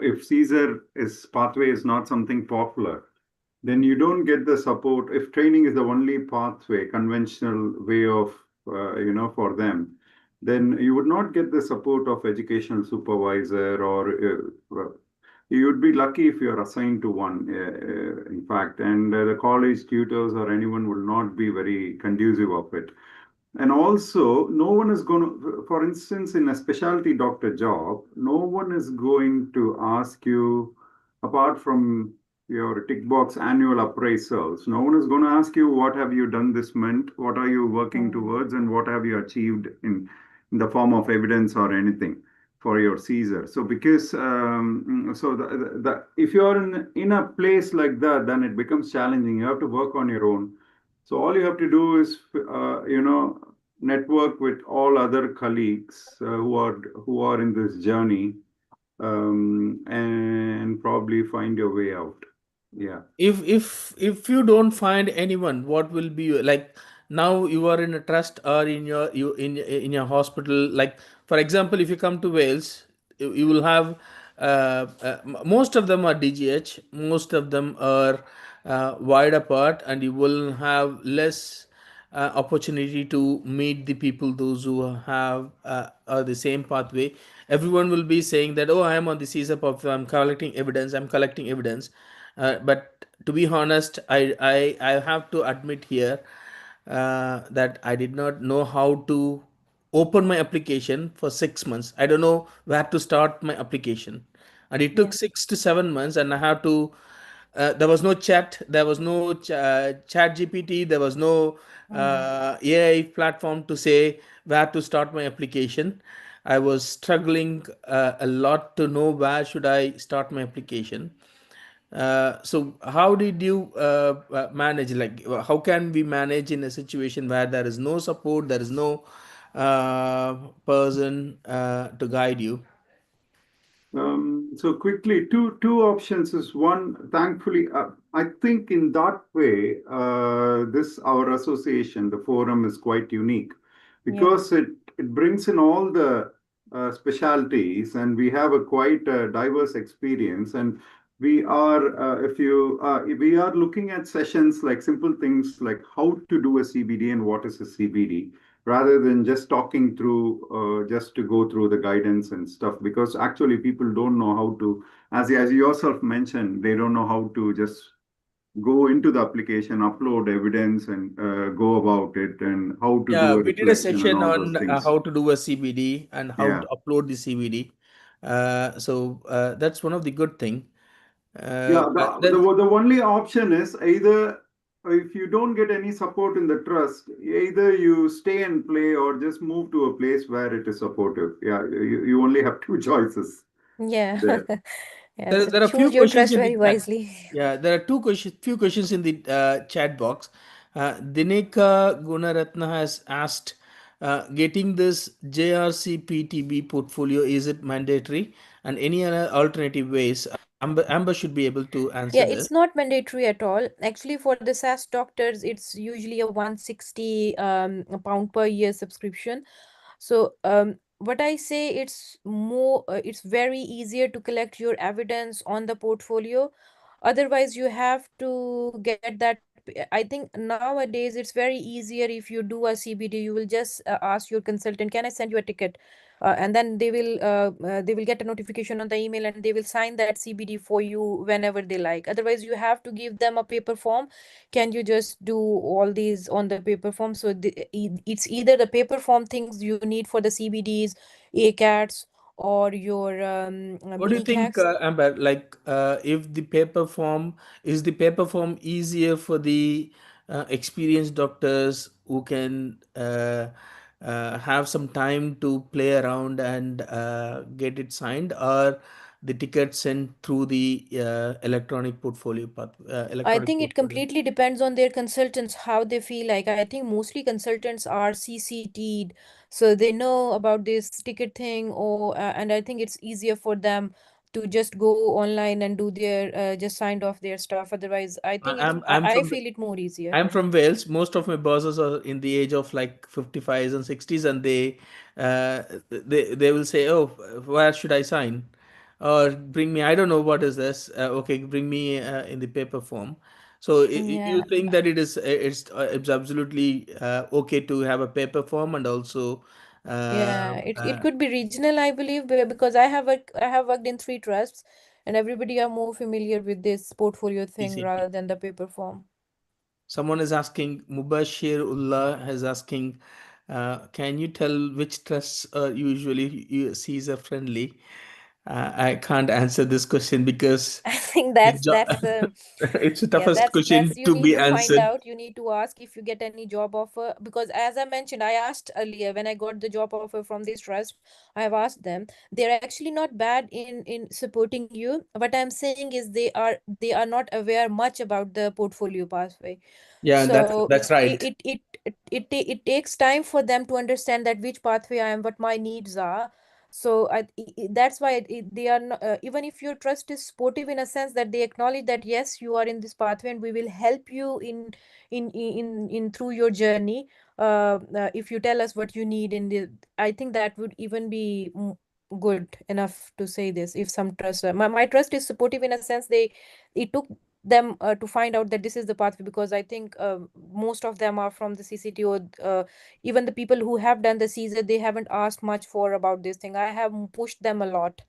S4: if Caesar is pathway is not something popular, then you don't get the support. If training is the only pathway, conventional way of, for them, then you would not get the support of educational supervisor or you would be lucky if you're assigned to one, in fact, and the college tutors or anyone will not be very conducive of it. And also, no one is going to, for instance, in a specialty doctor job, no one is going to ask you, apart from your tick box annual appraisals, no one is going to ask you what have you done this month, what are you working
S1: mm,
S4: towards, and what have you achieved in the form of evidence or anything for your Caesar. So because if you are in a place like that, then it becomes challenging. You have to work on your own. So all you have to do is, network with all other colleagues who are in this journey, and probably find your way out. Yeah.
S2: If you don't find anyone, what will be like? Now you are in a trust or in in your hospital. Like, for example, if you come to Wales, you will have most of them are DGH, most of them are wide apart, and you will have less opportunity to meet the people those who have are the same pathway. Everyone will be saying that, oh, I am on the CSER pathway, I'm collecting evidence, I'm collecting evidence. But to be honest, I have to admit here that I did not know how to open my application for 6 months. I don't know where to start my application, and it took
S1: yeah,
S2: 6 to 7 months. And I have to. There was no chat. There was no chat GPT. There was no
S1: mm,
S2: AI platform to say where to start my application. I was struggling a lot to know where should I start my application. So how did you manage? Like, how can we manage in a situation where there is no support, there is no person to guide you?
S4: So quickly, two options is one. Thankfully, I think in that way, this our association, the forum, is quite unique
S1: yeah,
S4: because it brings in all the specialties, and we have a quite diverse experience. And we are, if you, we are looking at sessions like simple things like how to do a CBD and what is a CBD, rather than just talking through, just to go through the guidance and stuff, because actually people don't know how to, as you yourself mentioned, they don't know how to just go into the application, upload evidence, and go about it, and how to
S2: Yeah,
S4: do a
S2: we did a
S4: reflection and
S2: session
S4: all those
S2: on
S4: things.
S2: how to do a CBD and how
S4: Yeah.
S2: to upload the CBD. That's one of the good thing.
S4: Yeah,
S2: That
S4: the only option is either, if you don't get any support in the trust, either you stay and play or just move to a place where it is supportive. Yeah, you only have two choices
S1: yeah.
S4: there.
S1: Yeah, so
S2: there are few
S1: choose your
S2: questions
S1: trust
S2: in the
S1: very wisely.
S2: yeah, there are few questions in the chat box. Dineka Gunaratna has asked, getting this JRC portfolio, is it mandatory, and any other alternative ways? Amber should be able to answer
S1: Yeah,
S2: this.
S1: it's not mandatory at all. Actually, for the SAS doctors, it's usually a 160 pound per year subscription. So, what I say, it's very easier to collect your evidence on the portfolio. Otherwise, you have to get that. I think nowadays it's very easier. If you do a CBD, you will just ask your consultant, can I send you a ticket? and then they will get a notification on the email, and they will sign that CBD for you whenever they like. Otherwise you have to give them a paper form. Can you just do all these on the paper form? So it's either the paper form things you need for the CBDs, ACATs, or your
S2: What do you
S1: mini
S2: think,
S1: cacs.
S2: Amber? Like, if the paper form is the paper form easier for the experienced doctors who can have some time to play around and get it signed, or the ticket sent through the electronic portfolio path,
S1: I
S2: electronic
S1: think it
S2: portfolio?
S1: completely depends on their consultants, how they feel like. I think mostly consultants are CCT'd, so they know about this ticket thing, or and I think it's easier for them to just go online and do their just signed off their stuff. Otherwise, I think
S2: I'm
S1: I
S2: from
S1: feel it more easier.
S2: I'm from Wales. Most of my bosses are in the age of like 55s and 60s, and they will say, "Oh, where should I sign?" Or bring me. I don't know what is this. Okay, bring me in the paper form. So you
S1: Yeah.
S2: think that it's absolutely okay to have a paper form, and also
S1: Yeah,
S2: um,
S1: it could be regional, I believe, because I have worked in three trusts, and everybody are more familiar with this portfolio thing
S2: PCT.
S1: rather than the paper form.
S2: Someone is asking, Mubashir Ullah is asking, can you tell which trusts are usually CSR friendly? I can't answer this question because
S1: I think
S2: the
S1: that's
S2: it's the
S1: yeah,
S2: toughest
S1: that's
S2: question
S1: you
S2: to
S1: need
S2: be
S1: to find
S2: answered.
S1: out. You need to ask if you get any job offer, because as I mentioned, I asked earlier when I got the job offer from this trust. I have asked them. They're actually not bad in supporting you. What I'm saying is they are not aware much about the portfolio pathway.
S2: Yeah,
S1: So
S2: that's right.
S1: it takes time for them to understand that which pathway I am, what my needs are. So that's why they are not, even if your trust is supportive in a sense that they acknowledge that yes, you are in this pathway and we will help you in through your journey. If you tell us what you need in the, I think that would even be good enough to say this. If some trust, my trust is supportive in a sense, they it took them to find out that this is the pathway, because I think most of them are from the CCTO. Even the people who have done the Caesar, they haven't asked much for about this thing. I have pushed them a lot,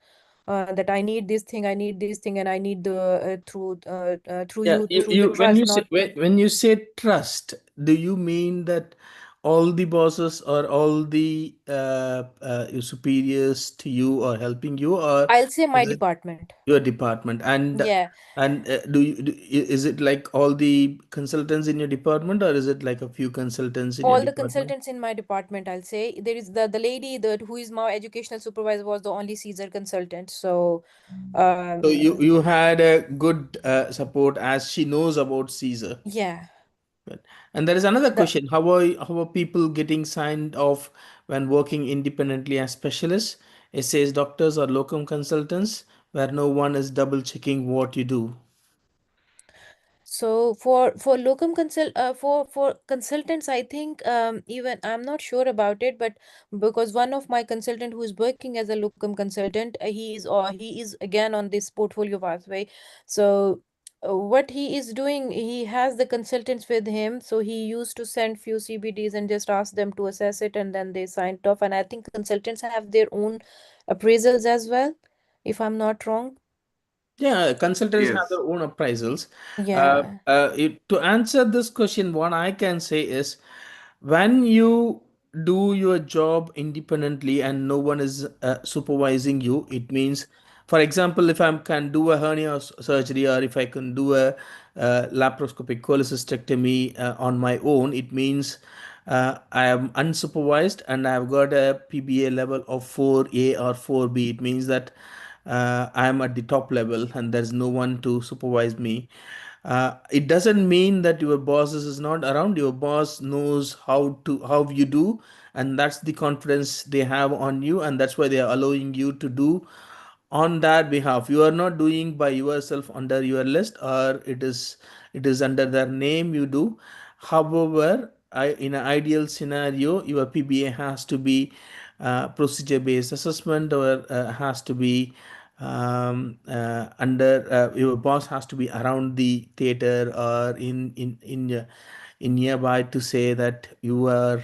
S1: that I need this thing, I need this thing, and I need the through
S2: Yeah,
S1: you, through the
S2: you when
S1: trust,
S2: you say
S1: not.
S2: when you say trust, do you mean that all the bosses or all the your superiors to you are helping you, or
S1: I'll say my
S2: is it
S1: department.
S2: your department?
S1: Yeah,
S2: And is it like all the consultants in your department, or is it like a few consultants in your
S1: all the
S2: department?
S1: consultants in my department, I'll say. There is the lady that who is my educational supervisor was the only Caesar consultant. So
S2: So
S1: um
S2: you had a good support as she knows about Caesar.
S1: yeah.
S2: Good. And there is another
S1: The
S2: question. How are people getting signed off when working independently as specialists? It says doctors or locum consultants where no one is double checking what you do.
S1: So for locum for consultants, I think even I'm not sure about it, but because one of my consultant who is working as a locum consultant, he is again on this portfolio pathway. So what he is doing, he has the consultants with him. So he used to send few CBDs and just ask them to assess it, and then they signed off. And I think consultants have their own appraisals as well, if I'm not wrong.
S2: Yeah, consultants have
S4: Yes.
S2: their own appraisals.
S1: Yeah.
S2: To answer this question, what I can say is when you do your job independently and no one is supervising you, it means, for example, if I can do a hernia surgery, or if I can do a laparoscopic cholecystectomy on my own, it means I am unsupervised and I've got a PBA level of 4A or 4B. It means that I am at the top level and there's no one to supervise me. It doesn't mean that your boss is not around. Your boss knows how you do, and that's the confidence they have on you, and that's why they are allowing you to do on that behalf. You are not doing by yourself under your list, or it is under their name you do. However, in an ideal scenario, your PBA has to be procedure based assessment, or has to be under your boss has to be around the theater, or in nearby, to say that you are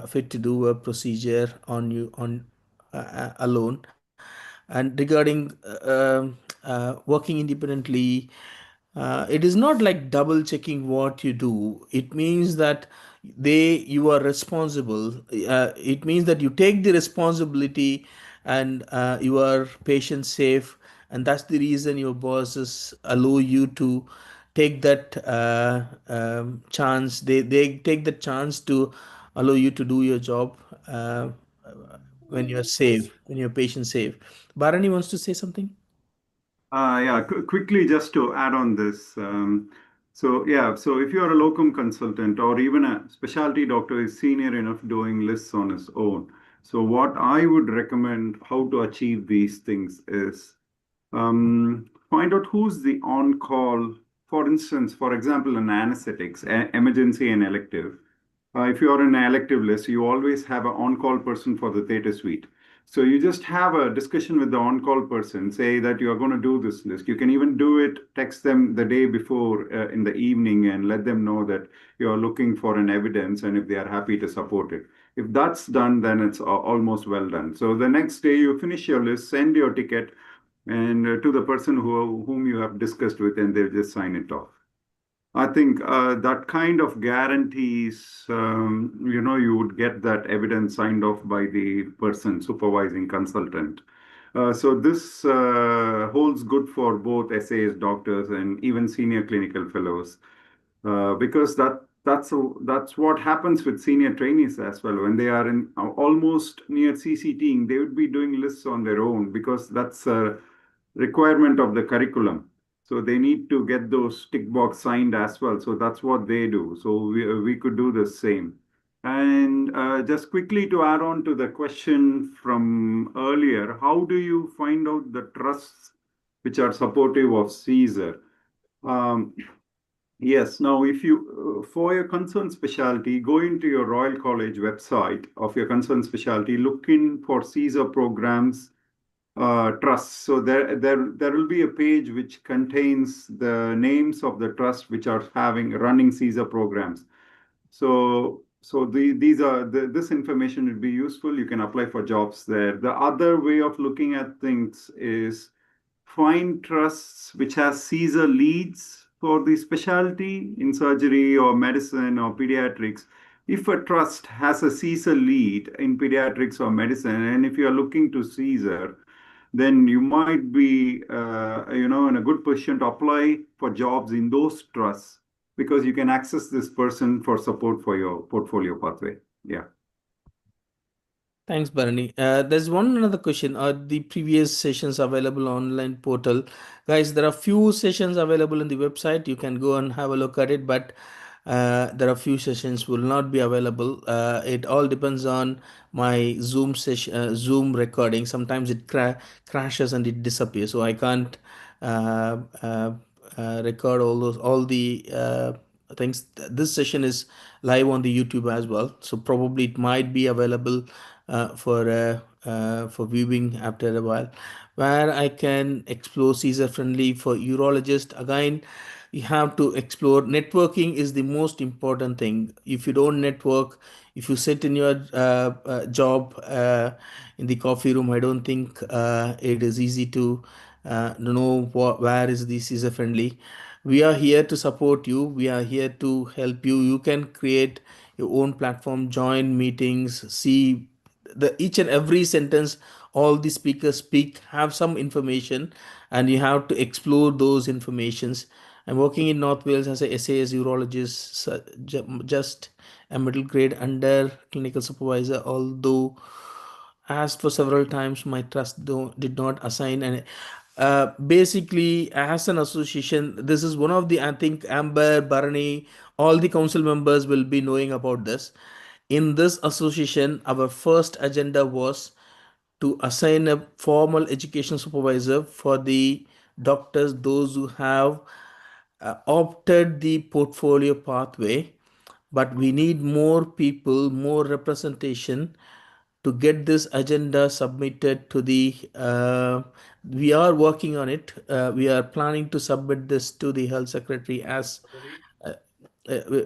S2: fit to do a procedure on you on alone. And regarding working independently, it is not like double checking what you do. It means that you are responsible. It means that you take the responsibility, and you are patient safe, and that's the reason your bosses allow you to take that chance. They take the chance to allow you to do your job when you're safe, when you're patient safe. Bharani wants to say something.
S4: Yeah, quickly just to add on this. So yeah, so if you are a locum consultant or even a specialty doctor is senior enough doing lists on his own. So what I would recommend how to achieve these things is find out who's the on-call. For instance, for example, in anesthetics, emergency and elective. If you are in an elective list, you always have an on-call person for the theatre suite. So you just have a discussion with the on-call person, say that you are going to do this list. You can even do it, text them the day before in the evening and let them know that you are looking for an evidence and if they are happy to support it. If that's done, then it's almost well done. So the next day you finish your list, send your ticket and to the person whom you have discussed with, and they'll just sign it off. I think that kind of guarantees, you would get that evidence signed off by the person supervising consultant. So this holds good for both SAS doctors and even senior clinical fellows, because that's what happens with senior trainees as well. When they are in almost near CCTing, they would be doing lists on their own because that's a requirement of the curriculum. So they need to get those tick box signed as well. So that's what they do. So we could do the same. And just quickly to add on to the question from earlier, how do you find out the trusts which are supportive of CSER? Um, Yes. Now, if you, for your concerned specialty, go into your Royal College website of your concerned specialty, look in for CSER programs, trusts. So there will be a page which contains the names of the trusts which are having running CSER programs. So this information would be useful. You can apply for jobs there. The other way of looking at things is find trusts which has Caesar leads for the specialty in surgery or medicine or pediatrics. If a trust has a Caesar lead in pediatrics or medicine, and if you are looking to Caesar, then you might be, in a good position to apply for jobs in those trusts because you can access this person for support for your portfolio pathway. Yeah.
S2: Thanks, Bharani. There's one another question. Are the previous sessions available online portal? Guys, there are few sessions available in the website. You can go and have a look at it, but there are few sessions will not be available. It all depends on my Zoom session, Zoom recording. Sometimes it crashes and it disappears, so I can't uh, uh, record all the things. This session is live on the YouTube as well, so probably it might be available for viewing after a while, where I can explore Caesar friendly for urologist. Again, you have to explore. Networking is the most important thing. If you don't network, if you sit in your job in the coffee room, I don't think it is easy to know where is the Caesar friendly. We are here to support you. We are here to help you. You can create your own platform, join meetings, see the each and every sentence all the speakers speak have some information, and you have to explore those informations. I'm working in North Wales as a SAS urologist, just a middle grade under clinical supervisor, although asked for several times my trust did not assign. And basically, as an association, this is one of the, I think Amber, Bharani, all the council members will be knowing about this. In this association, our first agenda was to assign a formal education supervisor for the doctors, those who have opted the portfolio pathway. But we need more people, more representation to get this agenda submitted to the we are working on it. We are planning to submit this to the health secretary as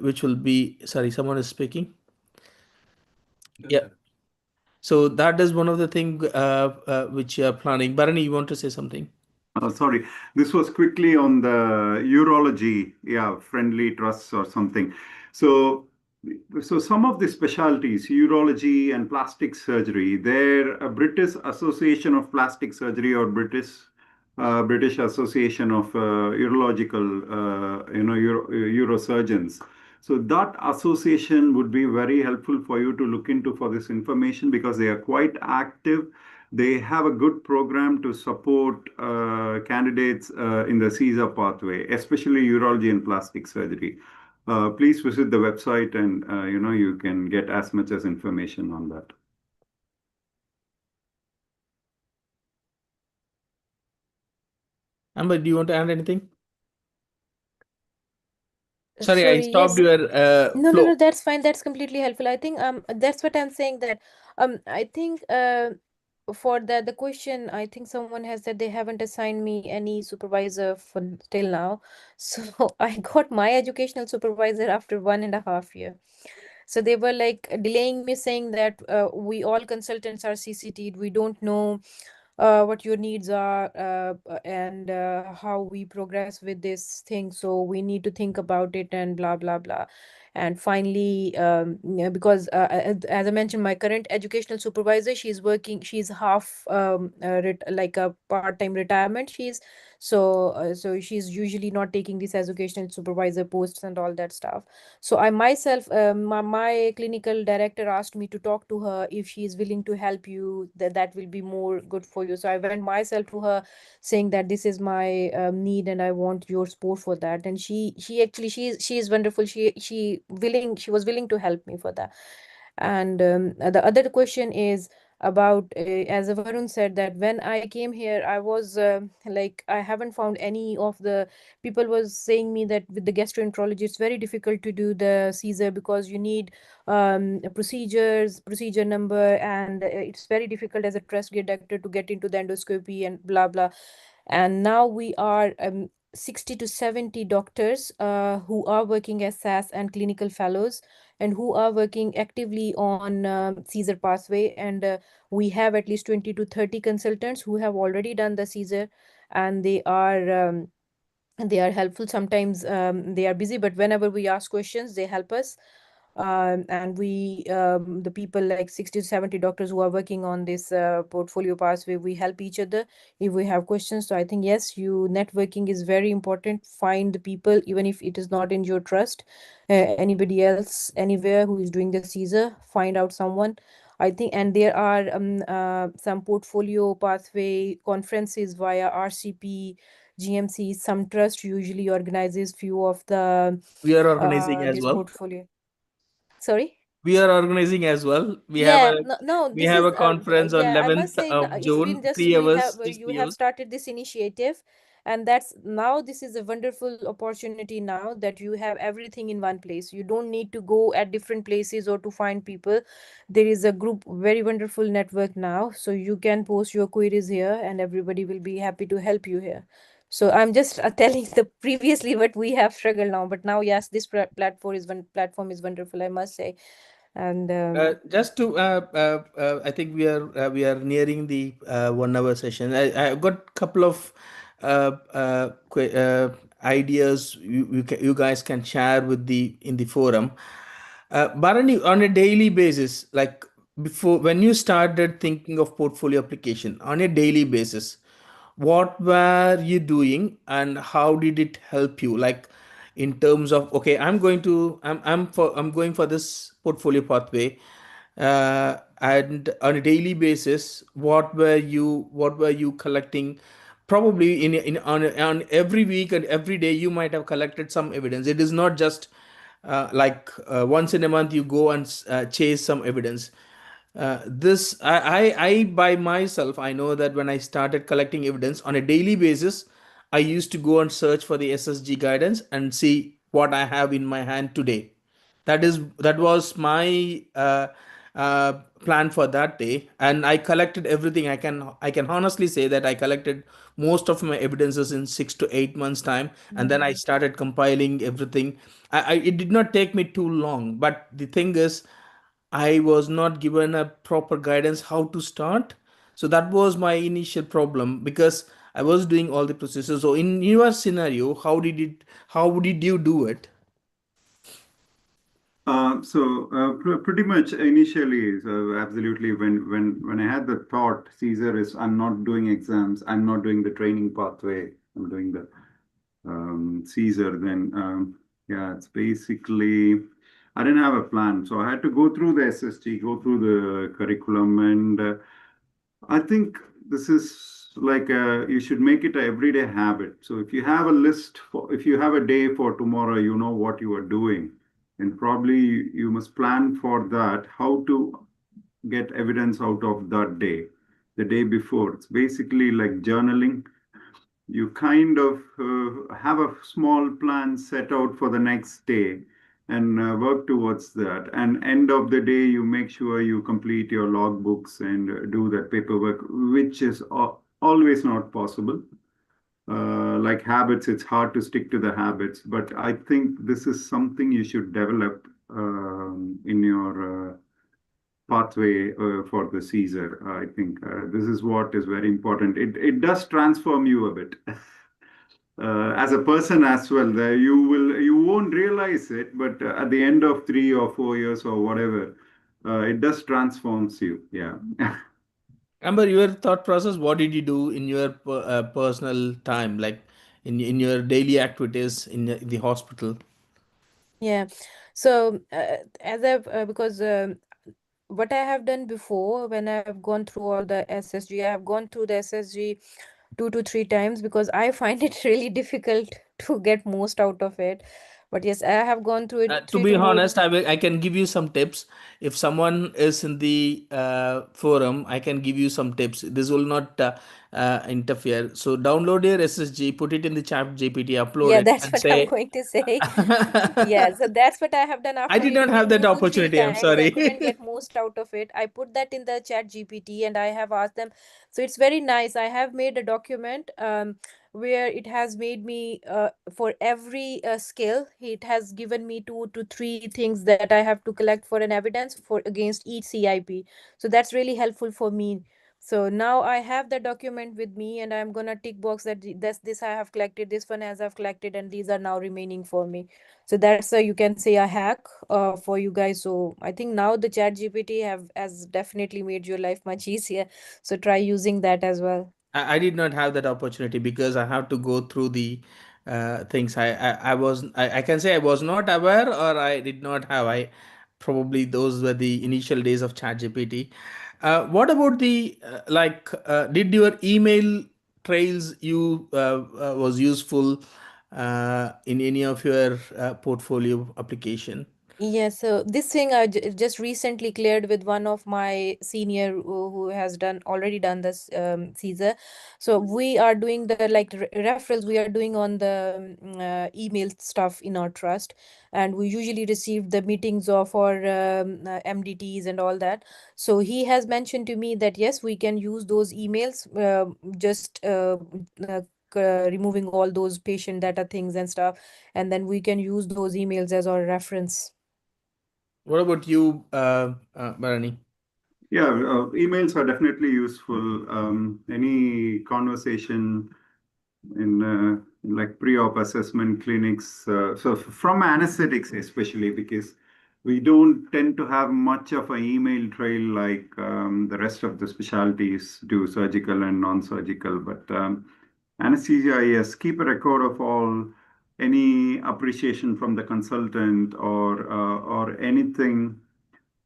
S2: which will be, sorry, someone is speaking. Yeah. So that is one of the thing which you are planning. Bharani, you want to say something?
S4: Sorry, this was quickly on the urology, yeah, friendly trusts or something. So, so some of the specialties, urology and plastic surgery, they're a British Association of Plastic Surgery or British Association of Urological, Urosurgeons. So that association would be very helpful for you to look into for this information because they are quite active. They have a good program to support candidates in the CESR pathway, especially urology and plastic surgery. Please visit the website and you can get as much as information on that.
S2: Amber, do you want to add anything? Sorry, I
S1: Sorry,
S2: stopped
S1: yes.
S2: your
S1: No,
S2: flow.
S1: that's fine. That's completely helpful. I think that's what I'm saying, that I think for the question, I think someone has said they haven't assigned me any supervisor for till now. So I got my educational supervisor after 1.5 year. So they were like delaying me, saying that we all consultants are CCT'd. We don't know what your needs are, and how we progress with this thing. So we need to think about it and blah blah blah. And finally, yeah, because as I mentioned, my current educational supervisor, she's working, she's half like a part-time retirement. So she's usually not taking this educational supervisor posts and all that stuff. So I myself, my clinical director asked me to talk to her if she is willing to help you, that will be more good for you. So I went myself to her, saying that this is my need and I want your support for that. And she actually, she is wonderful. She was willing to help me for that. And the other question is about, as Varun said, that when I came here, I was like, I haven't found any of the people was saying me that with the gastroenterology, it's very difficult to do the Caesar because you need procedure number, and it's very difficult as a trust doctor to get into the endoscopy and blah blah. And now we are 60 to 70 doctors who are working as SAS and clinical fellows, and who are working actively on Caesar pathway. And we have at least 20 to 30 consultants who have already done the Caesar, and they are helpful. Sometimes they are busy, but whenever we ask questions, they help us. And we the people like 60 to 70 doctors who are working on this portfolio pathway, we help each other if we have questions. So I think, yes, you networking is very important. Find the people, even if it is not in your trust, anybody else anywhere who is doing the Caesar, find out someone. I think, and there are some portfolio pathway conferences via RCP, GMC. Some trust usually organizes few of the
S2: We are organizing as
S1: this
S2: well.
S1: portfolio. Sorry.
S2: We are organizing as well.
S1: Yeah, no, no,
S2: We
S1: this
S2: have
S1: is
S2: a conference on
S1: yeah, I must
S2: 11th
S1: say,
S2: of
S1: it's been
S2: June,
S1: just,
S2: 3 hours,
S1: you have
S2: 3 hours.
S1: started this initiative, and that's now, this is a wonderful opportunity now that you have everything in one place. You don't need to go at different places or to find people. There is a group, very wonderful network now, so you can post your queries here, and everybody will be happy to help you here. So I'm just telling the previously what we have struggled now, but now, yes, this platform is wonderful, I must say. And
S2: Just to, I think we are nearing the 1 hour session. I've got couple of ideas you guys can share with the in the forum. Bharani, on a daily basis, like before when you started thinking of portfolio application on a daily basis, what were you doing and how did it help you? Like in terms of, okay, I'm going for this portfolio pathway, and on a daily basis, what were you collecting? Probably on every week and every day you might have collected some evidence. It is not just like once in a month you go and chase some evidence. This I by myself, I know that when I started collecting evidence on a daily basis, I used to go and search for the SSG guidance and see what I have in my hand today. That was my plan for that day, and I collected everything. I can honestly say that I collected most of my evidences in 6 to 8 months time, and then I started compiling everything. It did not take me too long, but the thing is, I was not given a proper guidance how to start. So that was my initial problem, because I was doing all the processes. So in your scenario, how did you do it?
S4: Pretty much initially, so absolutely, when I had the thought, Caesar is, I'm not doing exams, I'm not doing the training pathway, I'm doing the Caesar. Then yeah, it's basically I didn't have a plan, so I had to go through the SSG, go through the curriculum, and I think this is like you should make it a everyday habit. So if you have a list for, if you have a day for tomorrow, you know what you are doing, and probably you must plan for that, how to get evidence out of that day, the day before. It's basically like journaling. You kind of have a small plan set out for the next day and work towards that. And end of the day, you make sure you complete your logbooks and do that paperwork, which is always not possible. Like habits, it's hard to stick to the habits, but I think this is something you should develop in your pathway for the Caesar. I think this is what is very important. It does transform you a bit. As a person as well, there you won't realize it, but at the end of 3 or 4 years or whatever, it does transforms you. Yeah.
S2: Amber, your thought process, what did you do in your personal time, like in your daily activities in the hospital?
S1: Yeah. So, as I've because what I have done before, when I have gone through all the SSG, I have gone through the SSG 2 to 3 times because I find it really difficult to get most out of it. But yes, I have gone through it
S2: To
S1: three
S2: be
S1: to more.
S2: honest, I can give you some tips. If someone is in the forum, I can give you some tips. This will not interfere. So download your SSG, put it in the chat GPT, upload
S1: Yeah,
S2: it,
S1: that's
S2: and
S1: what I'm
S2: say,
S1: going to say. Yeah, so that's what I have done
S2: I
S1: after
S2: did not
S1: reading
S2: have
S1: it
S2: that
S1: two to three
S2: opportunity. I'm
S1: times. I
S2: sorry.
S1: couldn't get most out of it. I put that in the chat GPT and I have asked them. So it's very nice. I have made a document where it has made me for every skill, it has given me 2 to 3 things that I have to collect for an evidence for against each CIP. So that's really helpful for me. So now I have the document with me and I'm gonna tick box that this I have collected, this one as I've collected, and these are now remaining for me. So that's a, you can say, a hack for you guys. So I think now the chat GPT have has definitely made your life much easier. So try using that as well.
S2: I did not have that opportunity because I have to go through the things. I can say I was not aware, or I did not have. I probably those were the initial days of ChatGPT. What about the did your email trails you was useful in any of your portfolio application?
S1: Yes, so this thing just recently cleared with one of my senior who has done already done this Caesar. So we are doing the like referrals we are doing on the email stuff in our trust, and we usually receive the meetings of our MDTs and all that. So he has mentioned to me that yes, we can use those emails, just removing all those patient data things and stuff, and then we can use those emails as our reference.
S2: What about you, Bharani?
S4: Yeah, emails are definitely useful. Any conversation in like pre-op assessment clinics. So from anesthetics especially, because we don't tend to have much of an email trail like the rest of the specialties do, surgical and non-surgical. But anesthesia, yes, keep a record of all any appreciation from the consultant or anything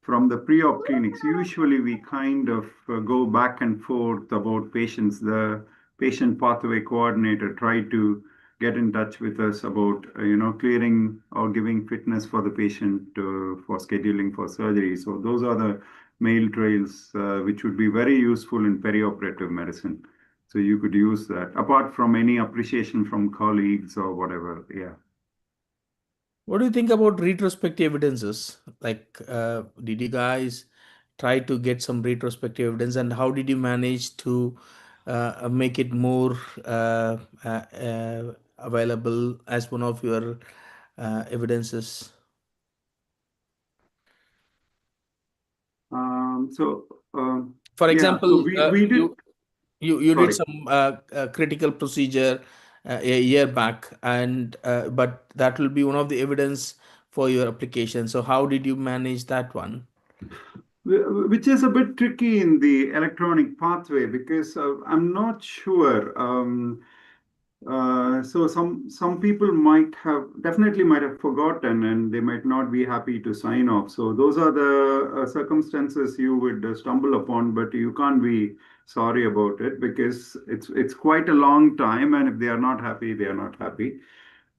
S4: from the pre-op clinics. Usually we kind of go back and forth about patients. The patient pathway coordinator try to get in touch with us about clearing or giving fitness for the patient for scheduling for surgery. So those are the mail trails which would be very useful in perioperative medicine. So you could use that apart from any appreciation from colleagues or whatever. Yeah.
S2: What do you think about retrospective evidences? Did you guys try to get some retrospective evidence, and how did you manage to make it more available as one of your evidences?
S4: So
S2: For
S4: yeah, so
S2: example,
S4: we did.
S2: you did
S4: Sorry.
S2: some critical procedure a year back, and but that will be one of the evidence for your application. So how did you manage that one?
S4: Which is a bit tricky in the electronic pathway because I'm not sure. So some people might have forgotten, and they might not be happy to sign off. So those are the circumstances you would stumble upon, but you can't be sorry about it because it's quite a long time, and if they are not happy, they are not happy.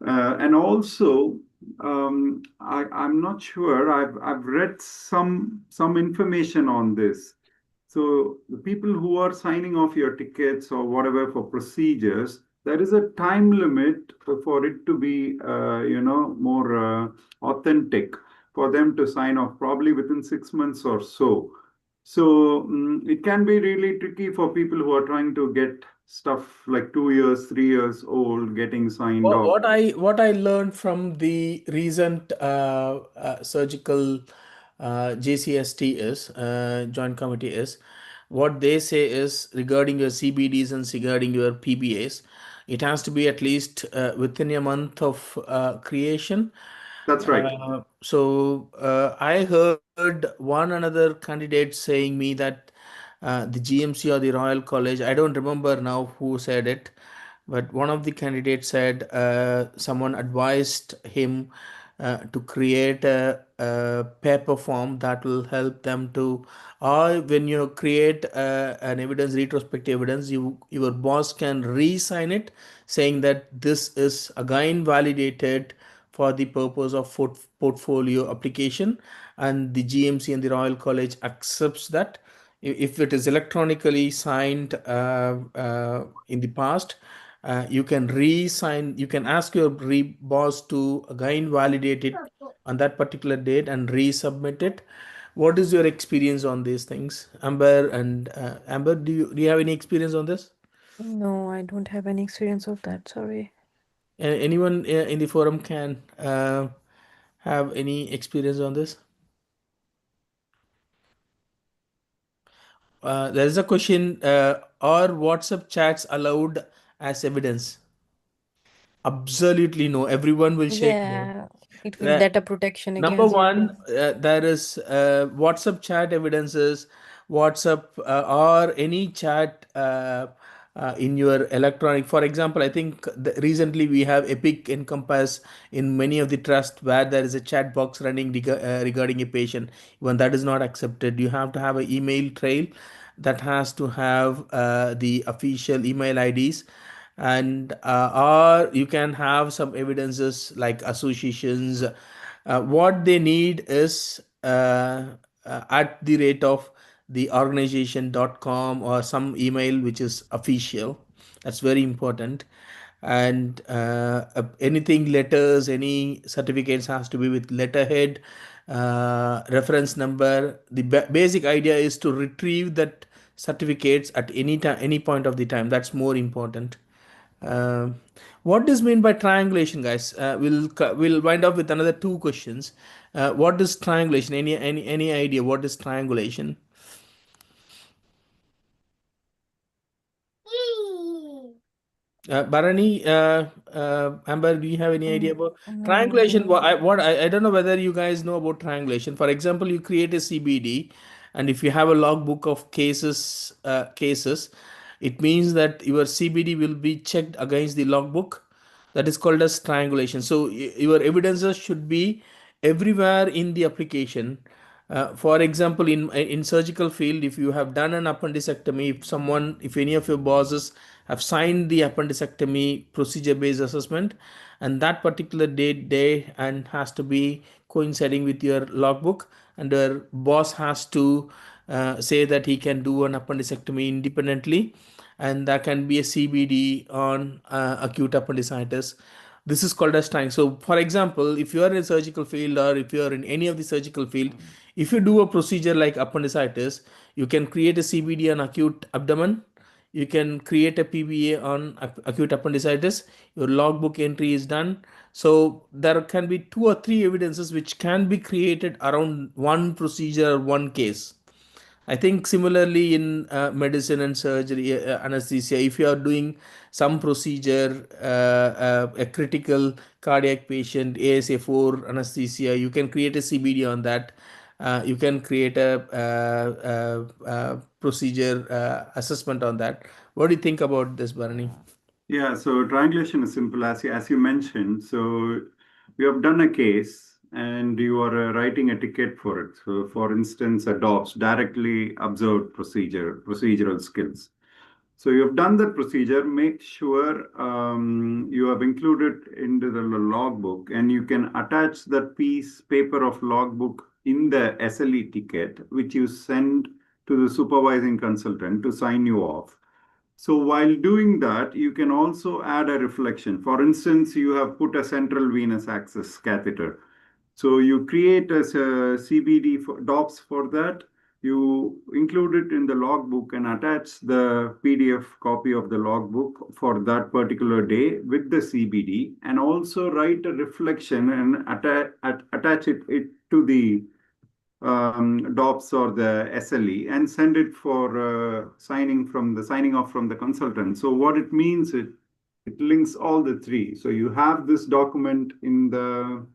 S4: And also, I'm not sure. I've read some information on this. So the people who are signing off your tickets or whatever for procedures, there is a time limit for it to be, more authentic for them to sign off, probably within 6 months or so. So it can be really tricky for people who are trying to get stuff like 2 years, 3 years old, getting signed off.
S2: What I learned from the recent surgical JCST is joint committee is what they say is regarding your CBDs and regarding your PBAs, it has to be at least within a month of creation.
S4: That's right.
S2: I heard one another candidate saying me that the GMC or the Royal College, I don't remember now who said it, but one of the candidates said someone advised him to create a paper form that will help them to, or when you create an evidence, retrospective evidence, your boss can re-sign it saying that this is again validated for the purpose of portfolio application, and the GMC and the Royal College accepts that. If it is electronically signed in the past, you can re-sign, you can ask your boss to again validate it on that particular date and resubmit it. What is your experience on these things, Amber? And Amber, do you have any experience on this?
S1: No, I don't have any experience of that. Sorry.
S2: Anyone in the forum can have any experience on this? There is a question: are WhatsApp chats allowed as evidence? Absolutely no. Everyone will shake no.
S1: Yeah, it will
S2: Uh,
S1: data protection
S2: Number
S1: against you.
S2: one, there is WhatsApp chat evidences, WhatsApp or any chat in your electronic. For example, I think recently we have Epic Encompass in many of the trust where there is a chat box running regarding a patient. When that is not accepted, you have to have an email trail that has to have the official email IDs, and or you can have some evidences like associations. What they need is at the rate of the organization.com or some email which is official. That's very important. And anything letters, any certificates has to be with letterhead, reference number. The basic idea is to retrieve that certificates at any time, any point of the time. That's more important. um, what is mean by triangulation, guys? We'll wind up with another two questions. What is triangulation? Any idea what is triangulation? Bharani, Amber, do you have any idea about triangulation?
S1: No.
S2: I don't know whether you guys know about triangulation. For example, you create a CBD, and if you have a logbook of cases, it means that your CBD will be checked against the logbook. That is called as triangulation. So your evidences should be everywhere in the application. For example, in surgical field, if you have done an appendectomy, if any of your bosses have signed the appendectomy procedure based assessment, and that particular date day and has to be coinciding with your logbook, and your boss has to say that he can do an appendectomy independently, and that can be a CBD on acute appendicitis. This is called as tying. So for example, if you are in surgical field or if you are in any of the surgical field, if you do a procedure like appendicitis, you can create a CBD on acute abdomen, you can create a PBA on acute appendicitis, your logbook entry is done. So there can be two or three evidences which can be created around one procedure, one case. I think similarly in medicine and surgery, anesthesia, if you are doing some procedure, a critical cardiac patient, ASA4 anesthesia, you can create a CBD on that. You can create a procedure assessment on that. What do you think about this, Bharani?
S4: Yeah, so triangulation is simple as you mentioned. So you have done a case and you are writing a ticket for it. So for instance, adopts directly observed procedural skills. So you have done that procedure. Make sure you have included into the logbook, and you can attach that piece paper of logbook in the SLE ticket, which you send to the supervising consultant to sign you off. So while doing that, you can also add a reflection. For instance, you have put a central venous access catheter. So you create a CBD for DOPS for that. You include it in the logbook and attach the PDF copy of the logbook for that particular day with the CBD, and also write a reflection and attach it to the DOPS or the SLE and send it for signing off from the consultant. So what it means, it links all the three. So you have this document in the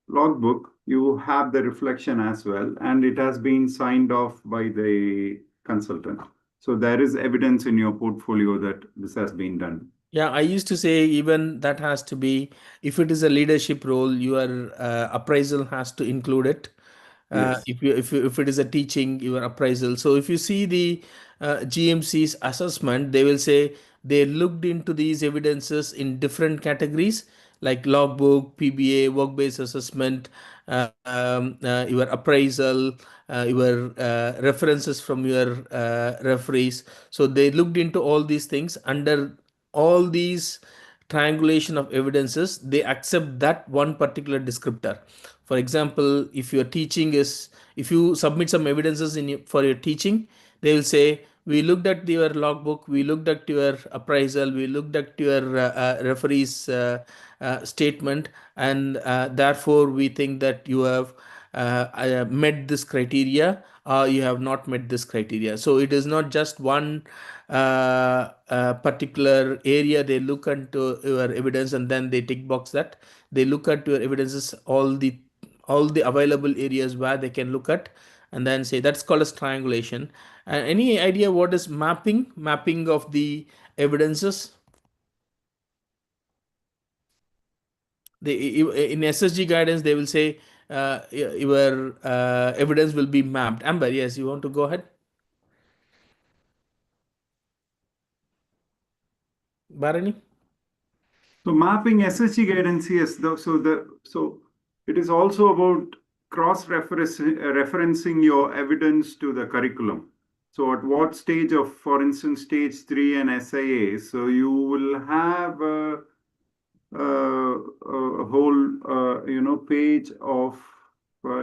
S4: logbook, you have the reflection as well, and it has been signed off by the consultant. So there is evidence in your portfolio that this has been done.
S2: Yeah, I used to say even that has to be, if it is a leadership role, your appraisal has to include it.
S4: Yes.
S2: If it is a teaching, your appraisal. So if you see the GMC's assessment, they will say they looked into these evidences in different categories like logbook, PBA, work-based assessment, your appraisal, your references from your referees. So they looked into all these things. Under all these triangulation of evidences, they accept that one particular descriptor. For example, if you submit some evidences for your teaching, they will say we looked at your logbook, we looked at your appraisal, we looked at your referee's statement, and therefore we think that you have met this criteria or you have not met this criteria. So it is not just one particular area. They look into your evidence and then they tick box that. They look at your evidences, all the available areas where they can look at, and then say that's called as triangulation. Any idea what is mapping of the evidences? In SSG guidance they will say your evidence will be mapped. Amber, yes, you want to go ahead? Bharani?
S4: So mapping SSG guidance, yes. So it is also about referencing your evidence to the curriculum. So at what stage of, for instance, stage 3 and SIA, so you will have a whole page of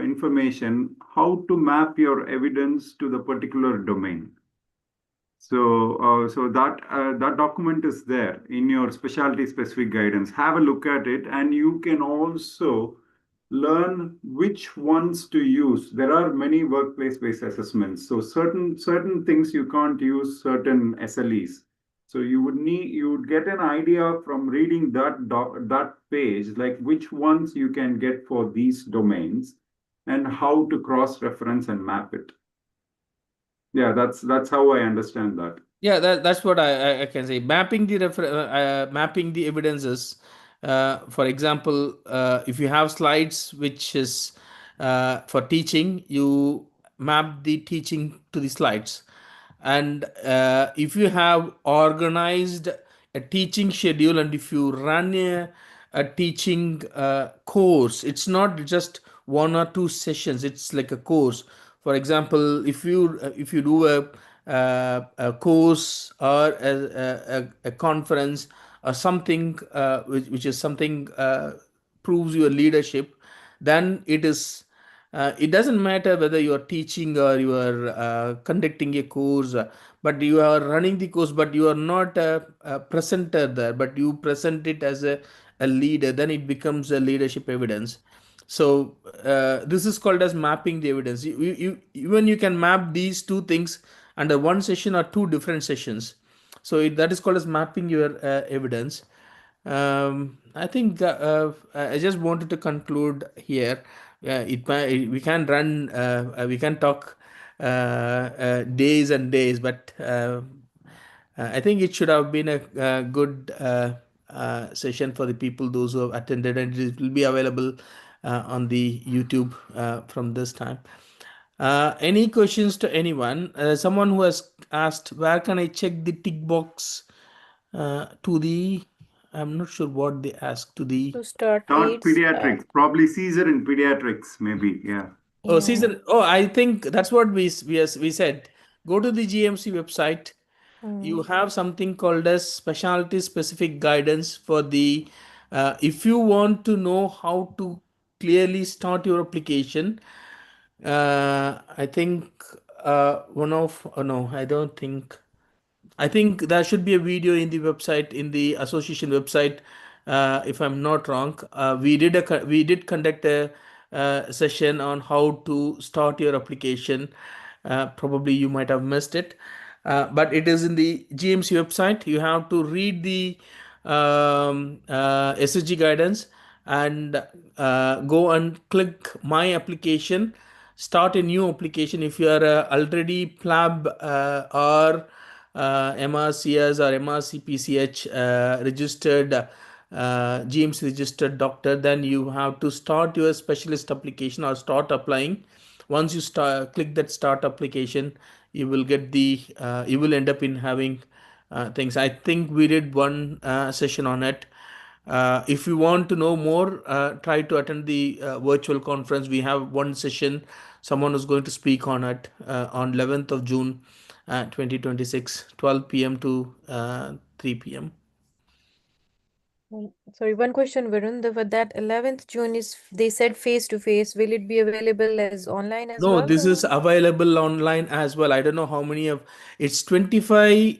S4: information how to map your evidence to the particular domain. So that document is there in your specialty specific guidance. Have a look at it, and you can also learn which ones to use. There are many workplace based assessments. So certain things you can't use certain SLEs. So you would get an idea from reading that page, like which ones you can get for these domains and how to cross reference and map it. Yeah, that's how I understand that.
S2: Yeah, that's what I can say. Mapping the evidences. For example, if you have slides which is for teaching, you map the teaching to the slides. And if you have organized a teaching schedule, and if you run a teaching course, it's not just one or two sessions, it's like a course. For example, if you do a course or a conference or something which is something proves your leadership, then it doesn't matter whether you are teaching or you are conducting a course, but you are running the course, but you are not a presenter there, but you present it as a leader, then it becomes a leadership evidence. So this is called as mapping the evidence. Even you can map these two things under one session or two different sessions. So that is called as mapping your evidence. I think I just wanted to conclude here. We can run, we can talk days and days, but I think it should have been a good session for the people, those who have attended, and it will be available on the YouTube from this time. Any questions to anyone? Someone who has asked, where can I check the tick box to the? I'm not sure what they asked to the.
S1: To start
S4: Start
S1: peds.
S4: pediatrics, probably Caesar in pediatrics, maybe. Yeah.
S2: Oh,
S1: Yeah.
S2: season. Oh, I think that's what we said. Go to the GMC website. You have something called as specialty specific guidance for the. If you want to know how to clearly start your application, I think one of. Oh no, I don't think. I think there should be a video in the website, in the association website, if I'm not wrong. We did conduct a session on how to start your application. Probably you might have missed it, but it is in the GMC website. You have to read the SSG guidance and go and click my application, start a new application. If you are already PLAB or MRCS or MRCPCH registered, GMC registered doctor, then you have to start your specialist application or start applying. Once you start click that start application, you will get the you will end up in having things. I think we did one session on it. If you want to know more, try to attend the virtual conference. We have one session. Someone is going to speak on it on 11th of June, 2026, 12 p.m. to 3 p.m.
S1: Sorry, one question, Varun. For that 11th June is, they said face to face. Will it be available as online as
S2: No,
S1: well?
S2: this is available online as well. I don't know how many of it's 25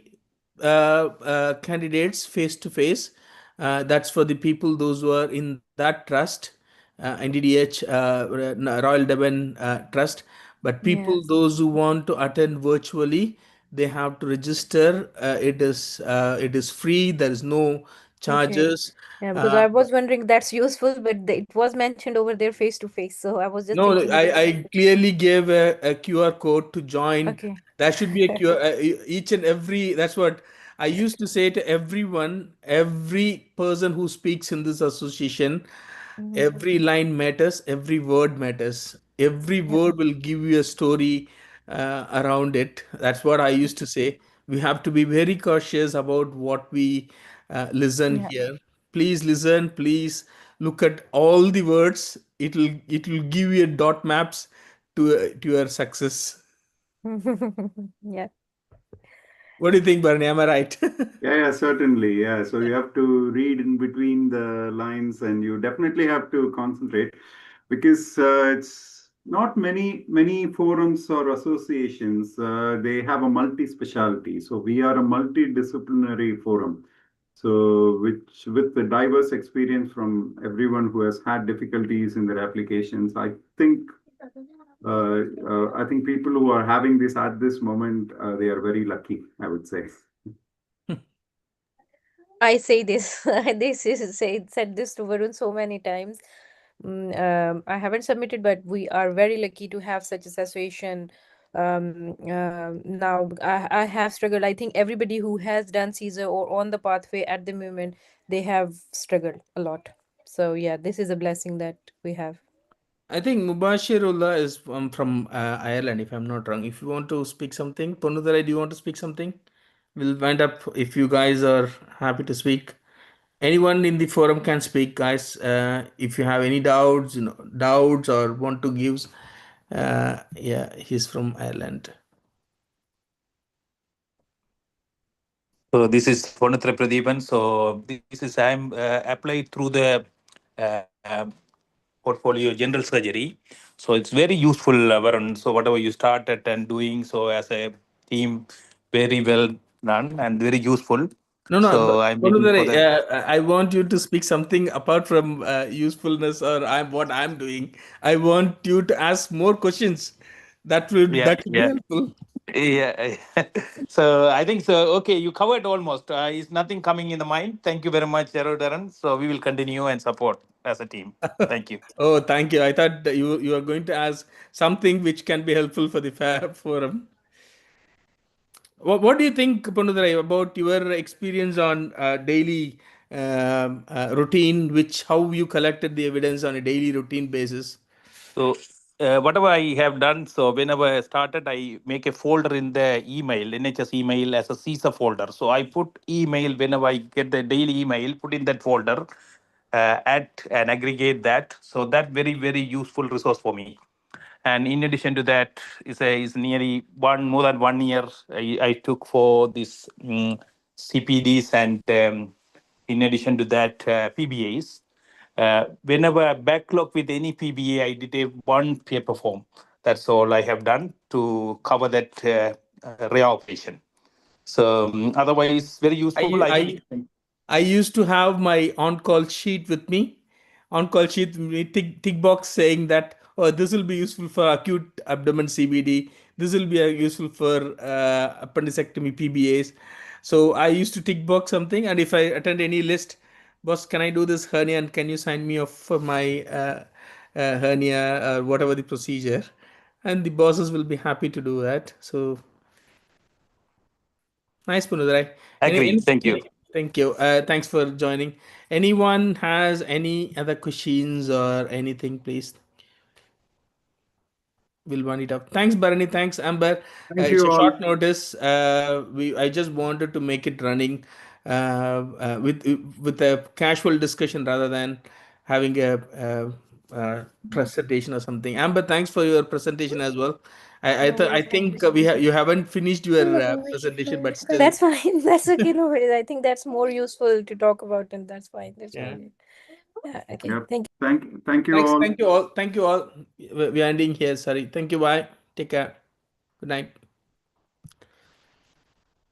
S2: candidates face to face. That's for the people those who are in that trust, NDDH Royal Devon Trust. But people
S1: Yes.
S2: those who want to attend virtually, they have to register. It is free. There is no
S1: Okay.
S2: charges.
S1: Yeah, because
S2: Uh,
S1: I was wondering that's useful, but it was mentioned over there face to face. So I was just
S2: No,
S1: thinking it is
S2: I
S1: something.
S2: clearly gave a QR code to join.
S1: Okay.
S2: There should be a QR, each and every, that's what I used to say to everyone, every person who speaks in this association,
S1: Mhm.
S2: every line matters, every word matters. Every
S1: Yep.
S2: word will give you a story around it. That's what I used to say. We have to be very cautious about what we listen
S1: Yeah.
S2: here. Please listen, please look at all the words. It will give you a dot maps to your success.
S1: Yeah.
S2: What do you think, Barney? Am I right?
S4: Yeah, yeah, certainly. Yeah. So you have to read in between the lines and you definitely have to concentrate because it's not many forums or associations. They have a multi-specialty. So we are a multidisciplinary forum. So which with the diverse experience from everyone who has had difficulties in their applications, I think people who are having this at this moment, they are very lucky, I would say.
S1: I say this. This is said this to Varun so many times. I haven't submitted, but we are very lucky to have such a situation. Now I have struggled. I think everybody who has done Caesar or on the pathway at the moment, they have struggled a lot. So yeah, this is a blessing that we have.
S2: I think Mubashirullah is from Ireland, if I'm not wrong. If you want to speak something, Ponudara, do you want to speak something? We'll wind up if you guys are happy to speak. Anyone in the forum can speak, guys. If you have any doubts, doubts or want to give, yeah, he's from Ireland.
S5: So this is Ponatra Pradeepan. So this is I'm applied through the uh, portfolio general surgery. So it's very useful, Varun. So whatever you started and doing, so as a team, very well done and very useful.
S2: No, no,
S5: So I'm waiting for
S2: Ponudare,
S5: the.
S2: I want you to speak something apart from usefulness or what I'm doing. I want you to ask more questions.
S5: Yeah,
S2: That would be
S5: yeah.
S2: helpful.
S5: Yeah. So I think so. Okay, you covered almost. Is nothing coming in the mind? Thank you very much, Darren. So we will continue and support as a team. Thank you.
S2: Oh, thank you. I thought that you are going to ask something which can be helpful for the forum. What do you think, Ponudare, about your experience on daily routine, which how you collected the evidence on a daily routine basis?
S5: So whatever I have done, so whenever I started, I make a folder in the email, NHS email as a CISA folder. So I put email whenever I get the daily email, put in that folder, add and aggregate that. So that very useful resource for me. And in addition to that, is nearly more than 1 year I took for this CPDs and in addition to that PBAs. Whenever I backlog with any PBA, I did a one paper form. That's all I have done to cover that reoperation. So otherwise, very useful. I
S2: I
S5: think.
S2: I used to have my on-call sheet with me. On-call sheet with me, tick box saying that, oh, this will be useful for acute abdomen CBD. This will be useful for appendicectomy PBAs. So I used to tick box something, and if I attend any list, boss, can I do this hernia, and can you sign me off for my hernia or whatever the procedure? And the bosses will be happy to do that. So nice, Punudarai.
S5: Agree. Thank you.
S2: Thank you. Thanks for joining. Anyone has any other questions or anything, please? We'll wind it up. Thanks, Bharani. Thanks, Amber.
S4: Thank
S2: It's
S4: you
S2: a
S4: all.
S2: short notice. I just wanted to make it running with a casual discussion rather than having a presentation or something. Amber, thanks for your presentation as well.
S1: No
S2: I
S1: worries. Thank you
S2: think
S1: so much.
S2: you haven't finished your presentation, but still,
S1: That's fine. That's okay. No worries. I think that's more useful to talk about, and that's fine. That's
S2: yeah.
S1: all. Yeah. Okay.
S4: Yep.
S1: Thank you.
S4: Thank you all.
S2: Thank you all. Thank you all. We're ending here. Sorry. Thank you. Bye. Take care. Good night.